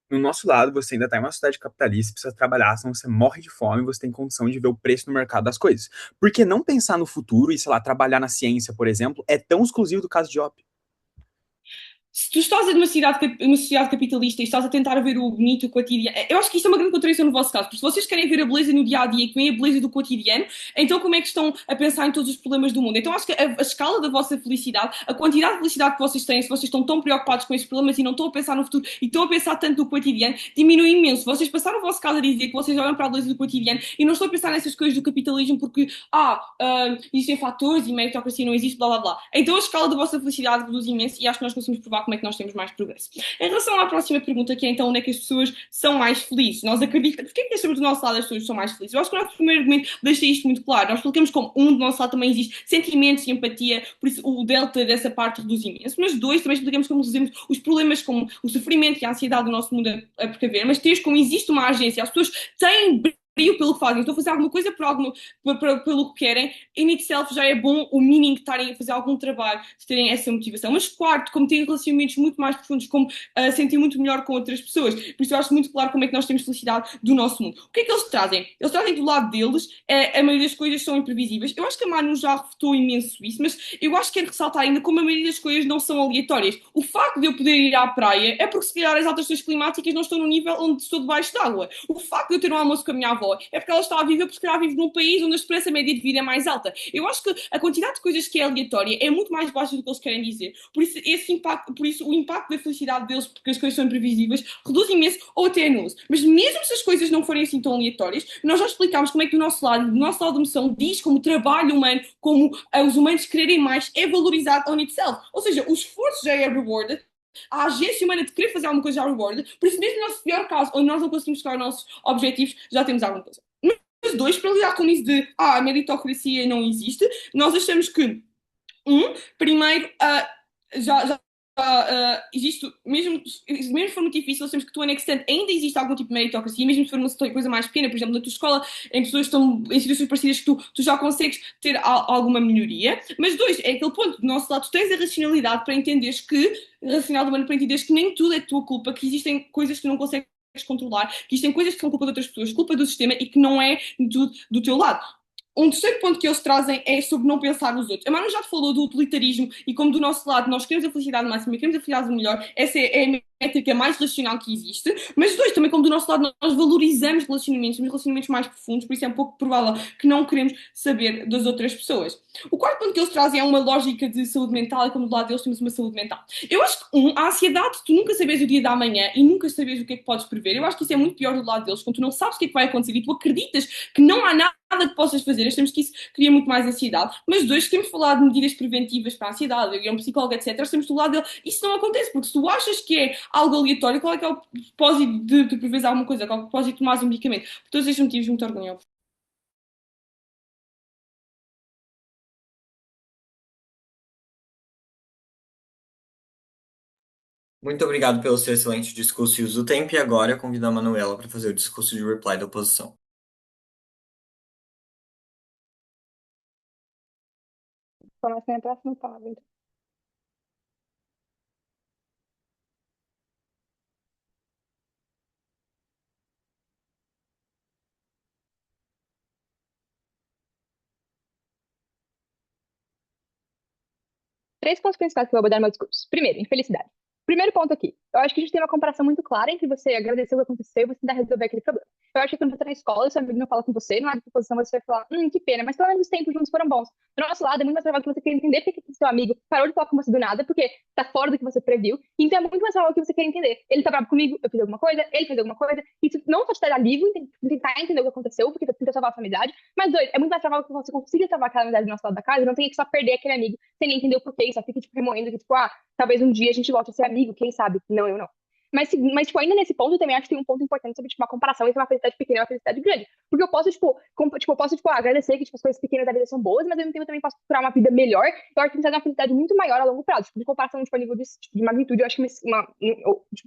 No nosso lado, você ainda está em uma sociedade capitalista, precisa trabalhar, senão você morre de fome e você tem condição de ver o preço no mercado das coisas. Por que não pensar no futuro e, sei lá, trabalhar na ciência, por exemplo, é tão exclusivo do caso de Job? Se tu estás numa sociedade capitalista e estás a tentar ver o bonito, o cotidiano, eu acho que isto é uma grande contradição no vosso caso, porque se vocês querem ver a beleza no dia-a-dia, que vem a beleza do cotidiano, então como é que estão a pensar em todos os problemas do mundo? Então acho que a escala da vossa felicidade, a quantidade de felicidade que vocês têm, se vocês estão tão preocupados com esses problemas e não estão a pensar no futuro e estão a pensar tanto no cotidiano, diminui imenso. Vocês passaram o vosso caso a dizer que vocês olham para a beleza do cotidiano e não estão a pensar nessas coisas do capitalismo porque, existem fatores e meritocracia não existe, blá blá blá. Então a escala da vossa felicidade reduz imenso e acho que nós conseguimos provar como é que nós temos mais progresso. Em relação à próxima pergunta, que é então onde é que as pessoas são mais felizes? Nós acreditamos, porque é que deixamos do nosso lado as pessoas são mais felizes? Eu acho que o nosso primeiro argumento deixa isto muito claro. Nós explicamos como do nosso lado também existe sentimentos e empatia, por isso o delta dessa parte reduz imenso. Mas dois, também explicamos como reduzimos os problemas como o sofrimento e a ansiedade do nosso mundo a precaver. Mas três, como existe uma agência, as pessoas têm brilho pelo que fazem, estão a fazer alguma coisa pelo que querem, in itself já é bom o meaning de estarem a fazer algum trabalho, de terem essa motivação. Mas quarto, como têm relacionamentos muito mais profundos, como sentir muito melhor com outras pessoas, por isso eu acho muito claro como é que nós temos felicidade do nosso mundo. O que é que eles trazem? Eles trazem do lado deles, a maioria das coisas são imprevisíveis. Eu acho que a Manu já refutou imenso isso, mas eu acho que quero ressaltar ainda como a maioria das coisas não são aleatórias. O facto de eu poder ir à praia é porque se calhar as alterações climáticas não estão no nível onde estou debaixo d'água. O facto de eu ter um almoço com a minha avó é porque ela está a viver, porque ela vive num país onde a esperança média de vida é mais alta. Eu acho que a quantidade de coisas que é aleatória é muito mais baixa do que eles querem dizer. Por isso o impacto da felicidade deles, porque as coisas são imprevisíveis, reduz imenso ou até é nulo. Mas mesmo se as coisas não forem assim tão aleatórias, nós já explicámos como é que do nosso lado da emoção diz como o trabalho humano, como os humanos quererem mais, é valorizado on itself. Ou seja, o esforço já é rewarded, a agência humana de querer fazer alguma coisa já é rewarded, por isso mesmo no nosso pior caso, onde nós não conseguimos chegar aos nossos objetivos, já temos alguma coisa. Mas dois, para lidar com isso de a meritocracia não existe, nós achamos que primeiro, já existe, mesmo se for muito difícil, nós temos que to an extent ainda existe algum tipo de meritocracia, mesmo se for uma coisa mais pequena, por exemplo, na tua escola, em pessoas que estão em situações parecidas que tu já consegues ter alguma melhoria. Mas dois, é aquele ponto, do nosso lado, tu tens a racionalidade para entenderes que, racional humano para entenderes que nem tudo é tua culpa, que existem coisas que tu não consegues controlar, que existem coisas que são culpa de outras pessoas, culpa do sistema e que não é do teu lado. Um terceiro ponto que eles trazem é sobre não pensar nos outros. A Manu já falou do utilitarismo e como do nosso lado nós queremos a felicidade máxima e queremos a felicidade melhor, essa é a métrica mais racional que existe. Mas dois, também como do nosso lado nós valorizamos relacionamentos, temos relacionamentos mais profundos, por isso é um pouco provável que não queremos saber das outras pessoas. O quarto ponto que eles trazem é uma lógica de saúde mental e como do lado deles temos uma saúde mental. Eu acho que, a ansiedade, tu nunca sabes o dia da manhã e nunca sabes o que é que podes prever. Eu acho que isso é muito pior do lado deles, quando tu não sabes o que é que vai acontecer e tu acreditas que não há nada que possas fazer. Achamos que isso cria muito mais ansiedade. Mas dois, temos falado de medidas preventivas para a ansiedade, eu um psicólogo, etc. Estamos do lado dele. Isso não acontece, porque se tu achas que é algo aleatório, qual é que é o propósito de preveres alguma coisa? Qual é o propósito de tomares um medicamento? Por todos estes motivos, muito orgulho. Muito obrigado pelo seu excelente discurso e uso do tempo. E agora eu convido a Manuela para fazer o discurso de reply da oposição. Começa a próxima palavra, então. Três pontos principais que eu vou abordar no meu discurso. Primeiro, infelicidade. Primeiro ponto aqui. Eu acho que a gente tem uma comparação muito clara entre você agradecer o que aconteceu e você tentar resolver aquele problema. Eu acho que quando você tá na escola, seu amigo não fala com você, não é de posição, você vai falar, que pena, mas pelo menos os tempos juntos foram bons. Do nosso lado, é muito mais provável que você queira entender porque seu amigo parou de falar com você do nada, porque tá fora do que você previu. Então é muito mais provável que você queira entender. Ele tá bravo comigo, eu fiz alguma coisa, ele fez alguma coisa. Isso não só te dá alívio, tentar entender o que aconteceu, porque você tenta salvar a sua amizade. Mas dois, é muito mais provável que você consiga salvar aquela amizade do nosso lado da casa e não tenha que só perder aquele amigo sem nem entender o porquê, só fica, tipo, remoendo que, tipo, talvez um dia a gente volte a ser amigo, quem sabe? Não, eu não. Mas, tipo, ainda nesse ponto, eu também acho que tem um ponto importante sobre, tipo, uma comparação entre uma felicidade pequena e uma felicidade grande. Porque eu posso, agradecer que, tipo, as coisas pequenas da vida são boas, mas ao mesmo tempo eu também posso procurar uma vida melhor. Eu acho que precisa de uma felicidade muito maior a longo prazo. Tipo, de comparação, tipo, a nível de magnitude, eu acho que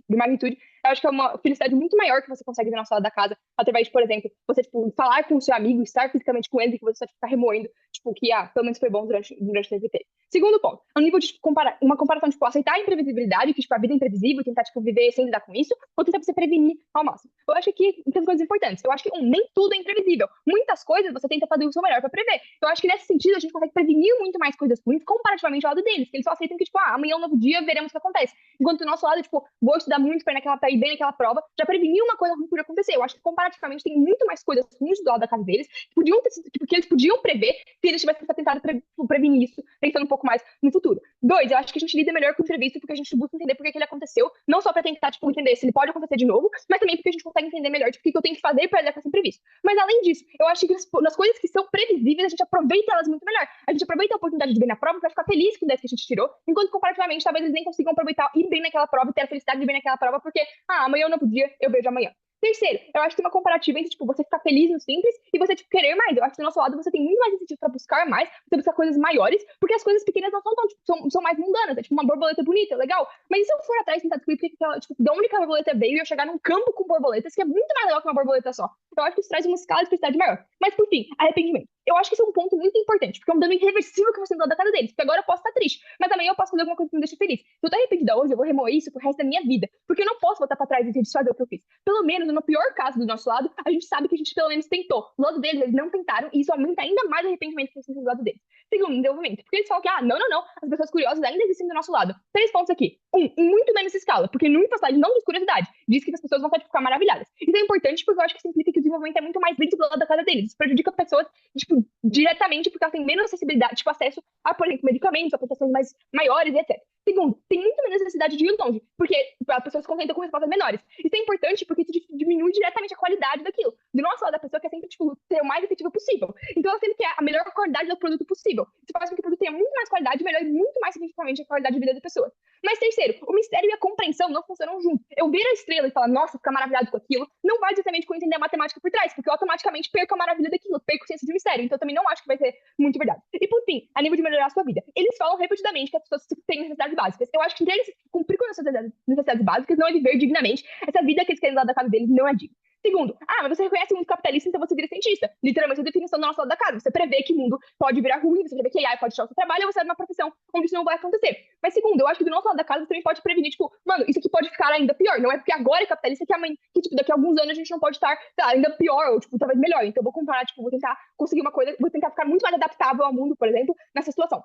de magnitude, eu acho que é uma felicidade muito maior que você consegue ver no nosso lado da casa, através de, por exemplo, você, tipo, falar com o seu amigo, estar fisicamente com ele, e que você só ficar remoendo, tipo, que, pelo menos foi bom durante o tempo inteiro. Segundo ponto, ao nível de, tipo, uma comparação, tipo, aceitar a imprevisibilidade, que, tipo, a vida é imprevisível, tentar, tipo, viver sem lidar com isso, ou tentar você prevenir ao máximo. Eu acho que tem coisas importantes. Eu acho que, nem tudo é imprevisível. Muitas coisas você tenta fazer o seu melhor pra prever. Eu acho que, nesse sentido, a gente consegue prevenir muito mais coisas ruins comparativamente ao lado deles, que eles só aceitam que, tipo, amanhã é um novo dia, veremos o que acontece. Enquanto do nosso lado, tipo, vou estudar muito pra ir bem naquela prova, já prevenir uma coisa ruim que podia acontecer. Eu acho que, comparativamente, tem muito mais coisas ruins do lado da casa deles, que podiam ter, tipo, que eles podiam prever se eles tivessem tentado prevenir isso, pensando um pouco mais no futuro. Dois, eu acho que a gente lida melhor com o imprevisto porque a gente busca entender por que ele aconteceu, não só pra tentar, tipo, entender se ele pode acontecer de novo, mas também porque a gente consegue entender melhor, tipo, o que eu tenho que fazer pra ele acontecer imprevisto. Mas, além disso, eu acho que nas coisas que são previsíveis, a gente aproveita elas muito melhor. A gente aproveita a oportunidade de ir bem na prova pra ficar feliz com o 10 que a gente tirou, enquanto, comparativamente, talvez eles nem consigam aproveitar ir bem naquela prova e ter a felicidade de ir bem naquela prova, porque, amanhã eu não podia, eu vejo amanhã. Terceiro, eu acho que tem uma comparativa entre, tipo, você ficar feliz no simples e você, tipo, querer mais. Eu acho que do nosso lado você tem muito mais incentivo pra buscar mais, pra buscar coisas maiores, porque as coisas pequenas não são tão, tipo, são mais mundanas. É tipo uma borboleta bonita, legal. Mas e se eu for atrás e tentar descobrir porque ela, tipo, de onde que a borboleta veio e eu chegar num campo com borboletas, que é muito mais legal que uma borboleta só. Eu acho que isso traz uma escala de felicidade maior. Mas, por fim, arrependimento. Eu acho que isso é um ponto muito importante, porque é um dano irreversível que você tem do lado da cara deles. Porque agora eu posso estar triste, mas também eu posso fazer alguma coisa que me deixa feliz. Se eu tô arrependida hoje, eu vou remoer isso pro resto da minha vida. Porque eu não posso voltar pra trás e desfazer o que eu fiz. Pelo menos, no pior caso do nosso lado, a gente sabe que a gente pelo menos tentou. Do lado deles, eles não tentaram, e isso aumenta ainda mais o arrependimento que eles têm do lado deles. Segundo, desenvolvimento. Porque eles falam que, não, as pessoas curiosas ainda existem do nosso lado. 3 pontos aqui. Em muito menos escala, porque no passagem não diz curiosidade, diz que as pessoas vão ficar maravilhadas. Isso é importante porque eu acho que significa que o desenvolvimento é muito mais dentro do lado da casa deles. Isso prejudica pessoas, tipo, diretamente porque elas têm menos acessibilidade, tipo, acesso a, por exemplo, medicamentos, a prestações maiores e etc. Segundo, tem muito menos necessidade de ir longe, porque a pessoa se contenta com respostas menores. Isso é importante porque isso diminui diretamente a qualidade daquilo. Do nosso lado, a pessoa quer sempre, tipo, ser o mais efetivo possível. Então, ela sempre quer a melhor qualidade do produto possível. Isso faz com que o produto tenha muito mais qualidade e melhore muito mais significativamente a qualidade de vida da pessoa. Mas terceiro, o mistério e a compreensão não funcionam juntos. Eu ver a estrela e falar, nossa, ficar maravilhado com aquilo, não vai diretamente com entender a matemática por trás, porque eu automaticamente perco a maravilha daquilo, perco o senso de mistério. Então eu também não acho que vai ser muito verdade. E por fim, a nível de melhorar a sua vida. Eles falam repetidamente que as pessoas têm necessidades básicas. Eu acho que eles cumprir com as suas necessidades básicas não é viver dignamente. Essa vida que eles querem lá da casa deles não é digna. Segundo, mas você reconhece o mundo capitalista, então você vira cientista. Literalmente, a definição do nosso lado da casa. Você prevê que o mundo pode virar ruim, você prevê que a AI pode tirar o seu trabalho, ou você é uma profissão onde isso não vai acontecer. Mas segundo, eu acho que do nosso lado da casa você também pode prevenir, tipo, mano, isso aqui pode ficar ainda pior. Não é porque agora é capitalista que amanhã, que tipo, daqui a alguns anos a gente não pode estar, sei lá, ainda pior, ou tipo, talvez melhor. Então eu vou comparar, tipo, vou tentar conseguir uma coisa, vou tentar ficar muito mais adaptável ao mundo, por exemplo, nessa situação.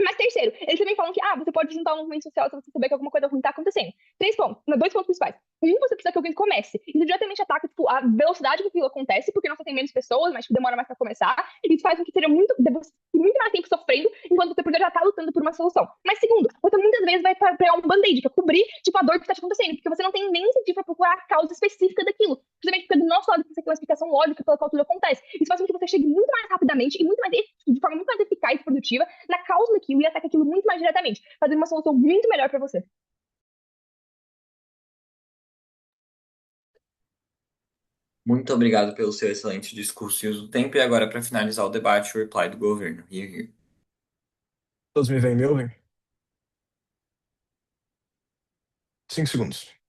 Mas terceiro, eles também falam que você pode juntar um movimento social se você saber que alguma coisa ruim tá acontecendo. 2 pontos principais. Você precisa que alguém comece. Isso diretamente ataca, tipo, a velocidade que aquilo acontece, porque você tem menos pessoas, mas tipo, demora mais pra começar. E isso faz com que seja muito mais tempo sofrendo, enquanto você poderia já tá lutando por uma solução. Mas segundo, você muitas vezes vai pegar um band-aid, que é cobrir, tipo, a dor que tá te acontecendo, porque você não tem nem incentivo pra procurar a causa específica daquilo. Justamente porque do nosso lado você tem uma explicação lógica pela qual tudo acontece. Isso faz com que você chegue muito mais rapidamente e muito mais, de forma muito mais eficaz e produtiva na causa daquilo e ataque aquilo muito mais diretamente, fazendo uma solução muito melhor pra você. Muito obrigado pelo seu excelente discurso e uso do tempo. E agora, para finalizar o debate, o reply do governo. Here. Todos me veem me ouvem? 5 segundos.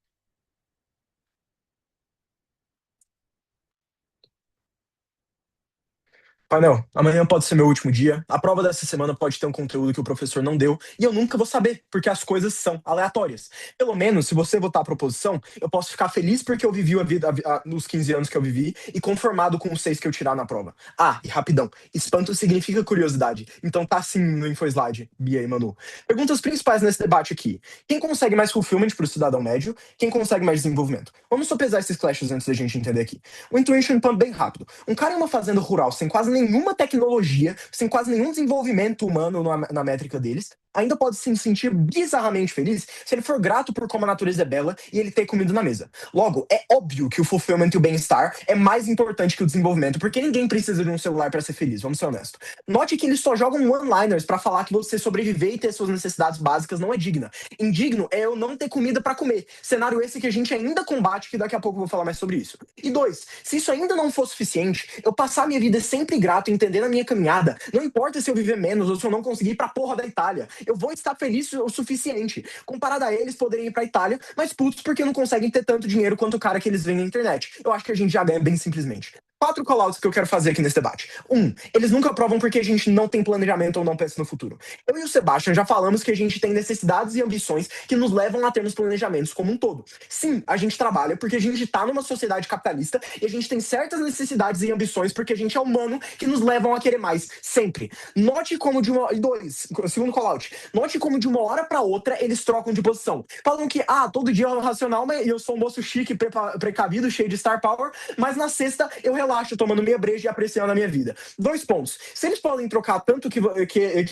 Painel, amanhã pode ser meu último dia. A prova dessa semana pode ter um conteúdo que o professor não deu e eu nunca vou saber, porque as coisas são aleatórias. Pelo menos, se você votar a proposição, eu posso ficar feliz porque eu vivi a vida nos 15 anos que eu vivi e conformado com os 6 que eu tirar na prova. E rapidão, espanto significa curiosidade. Então tá sim no InfoSlide, Bia e Manu. Perguntas principais nesse debate aqui. Quem consegue mais fulfillment pro cidadão médio? Quem consegue mais desenvolvimento? Vamos só pesar esses clashes antes da gente entender aqui. O Intuition Pump bem rápido. Um cara em uma fazenda rural sem quase nenhuma tecnologia, sem quase nenhum desenvolvimento humano na métrica deles, ainda pode se sentir bizarramente feliz se ele for grato por como a natureza é bela e ele ter comida na mesa. Logo, é óbvio que o fulfillment e o bem-estar é mais importante que o desenvolvimento, porque ninguém precisa de um celular para ser feliz, vamos ser honestos. Note que eles só jogam one-liners para falar que você sobreviver e ter suas necessidades básicas não é digna. Indigno é eu não ter comida para comer. Cenário esse que a gente ainda combate, que daqui a pouco eu vou falar mais sobre isso. E 2, se isso ainda não for suficiente, eu passar minha vida sempre grato e entender a minha caminhada, não importa se eu viver menos ou se eu não conseguir ir pra porra da Itália, eu vou estar feliz o suficiente. Comparado a eles poderem ir pra Itália, mas putos porque não conseguem ter tanto dinheiro quanto o cara que eles veem na internet. Eu acho que a gente já ganha bem simplesmente. 4 callouts que eu quero fazer aqui nesse debate. 1, eles nunca provam porque a gente não tem planejamento ou não pensa no futuro. Eu e o Sebastian já falamos que a gente tem necessidades e ambições que nos levam a termos planejamentos como um todo. Sim, a gente trabalha porque a gente tá numa sociedade capitalista e a gente tem certas necessidades e ambições porque a gente é humano que nos levam a querer mais, sempre. Note como de uma... E 2, segundo callout. Note como de uma hora pra outra eles trocam de posição. Falam que, todo dia é racional, mas eu sou um moço chique, precavido, cheio de star power, mas na sexta eu relaxo tomando minha breja e apreciando a minha vida. 2 pontos. Se eles podem trocar tanto que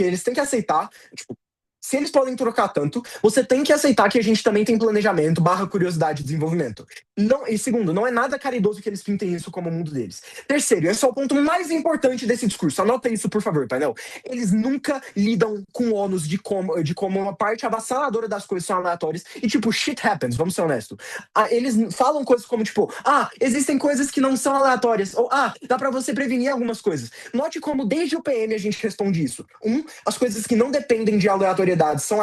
eles têm que aceitar, tipo, se eles podem trocar tanto, você tem que aceitar que a gente também tem planejamento, curiosidade e desenvolvimento. Não, e segundo, não é nada caridoso que eles pintem isso como o mundo deles. Terceiro, esse é o ponto mais importante desse discurso. Anota isso, por favor, painel. Eles nunca lidam com o ônus de como uma parte avassaladora das coisas são aleatórias e, tipo, shit happens, vamos ser honestos. Eles falam coisas como, tipo, existem coisas que não são aleatórias, ou, dá pra você prevenir algumas coisas. Note como desde o PM a gente responde isso. As coisas que não dependem de aleatoriedade são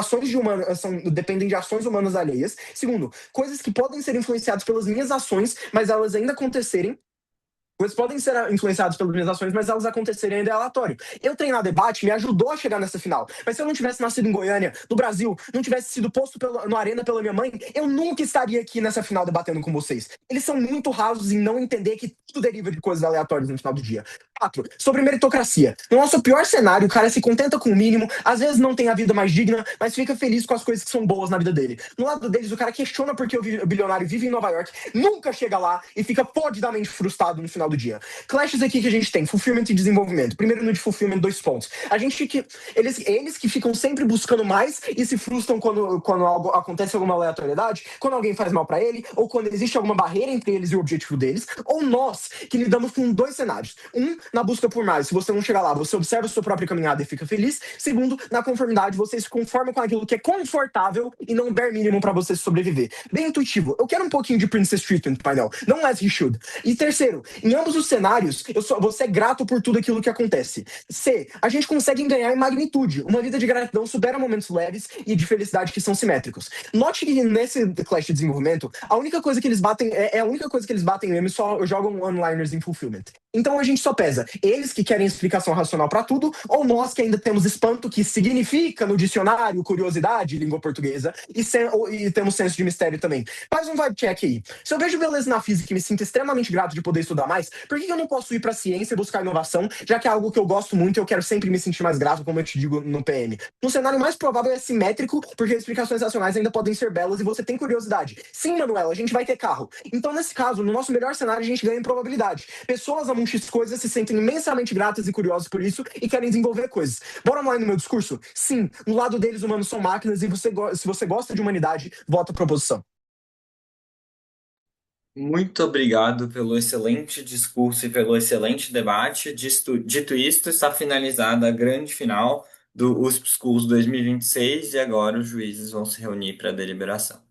dependem de ações humanas alheias. Segundo, coisas que podem ser influenciadas pelas minhas ações, mas elas ainda acontecerem. Coisas podem ser influenciadas pelas minhas ações, mas elas acontecerem ainda é aleatório. Eu treinar debate me ajudou a chegar nessa final. Mas se eu não tivesse nascido em Goiânia, no Brasil, não tivesse sido posto no Arena pela minha mãe, eu nunca estaria aqui nessa final debatendo com vocês. Eles são muito rasos em não entender que tudo deriva de coisas aleatórias no final do dia. 4, sobre meritocracia. No nosso pior cenário, o cara se contenta com o mínimo, às vezes não tem a vida mais digna, mas fica feliz com as coisas que são boas na vida dele. No lado deles, o cara questiona porque o bilionário vive em Nova York, nunca chega lá e fica fodidamente frustrado no final do dia. Clashes aqui que a gente tem, fulfillment e desenvolvimento. Primeiro no de fulfillment, 2 pontos. Eles que ficam sempre buscando mais e se frustram quando algo acontece alguma aleatoriedade, quando alguém faz mal pra ele, ou quando existe alguma barreira entre eles e o objetivo deles, ou nós, que lidamos com 2 cenários. na busca por mais. Se você não chegar lá, você observa a sua própria caminhada e fica feliz. Segundo, na conformidade, você se conforma com aquilo que é confortável e não bare mínimo para você sobreviver. Bem intuitivo. Eu quero um pouquinho de Princess Treatment, painel. Não as he should. E terceiro, em ambos os cenários, você é grato por tudo aquilo que acontece. C, a gente consegue ganhar em magnitude. Uma vida de gratidão supera momentos leves e de felicidade que são simétricos. Note que nesse Clash de desenvolvimento, a única coisa que eles batem é a única coisa que eles batem mesmo, só jogam one-liners em fulfillment. Então a gente só pesa eles que querem explicação racional para tudo, ou nós que ainda temos espanto, que significa no dicionário curiosidade, língua portuguesa, e temos senso de mistério também. Faz um vibe check aí. Se eu vejo beleza na física e me sinto extremamente grato de poder estudar mais, por que eu não posso ir para ciência e buscar inovação, já que é algo que eu gosto muito e eu quero sempre me sentir mais grato, como eu te digo no PM? No cenário mais provável é simétrico, porque as explicações racionais ainda podem ser belas e você tem curiosidade. Sim, Manuela, a gente vai ter carro. Então, nesse caso, no nosso melhor cenário, a gente ganha em probabilidade. Pessoas amam X coisas se sentem imensamente gratas e curiosas por isso e querem desenvolver coisas. Bora lá no meu discurso? Sim, no lado deles, humanos são máquinas e se você gosta de humanidade, vota a proposição. Muito obrigado pelo excelente discurso e pelo excelente debate. Dito isto, está finalizada a grande final do USP Schools 2026 e agora os juízes vão se reunir para a deliberação.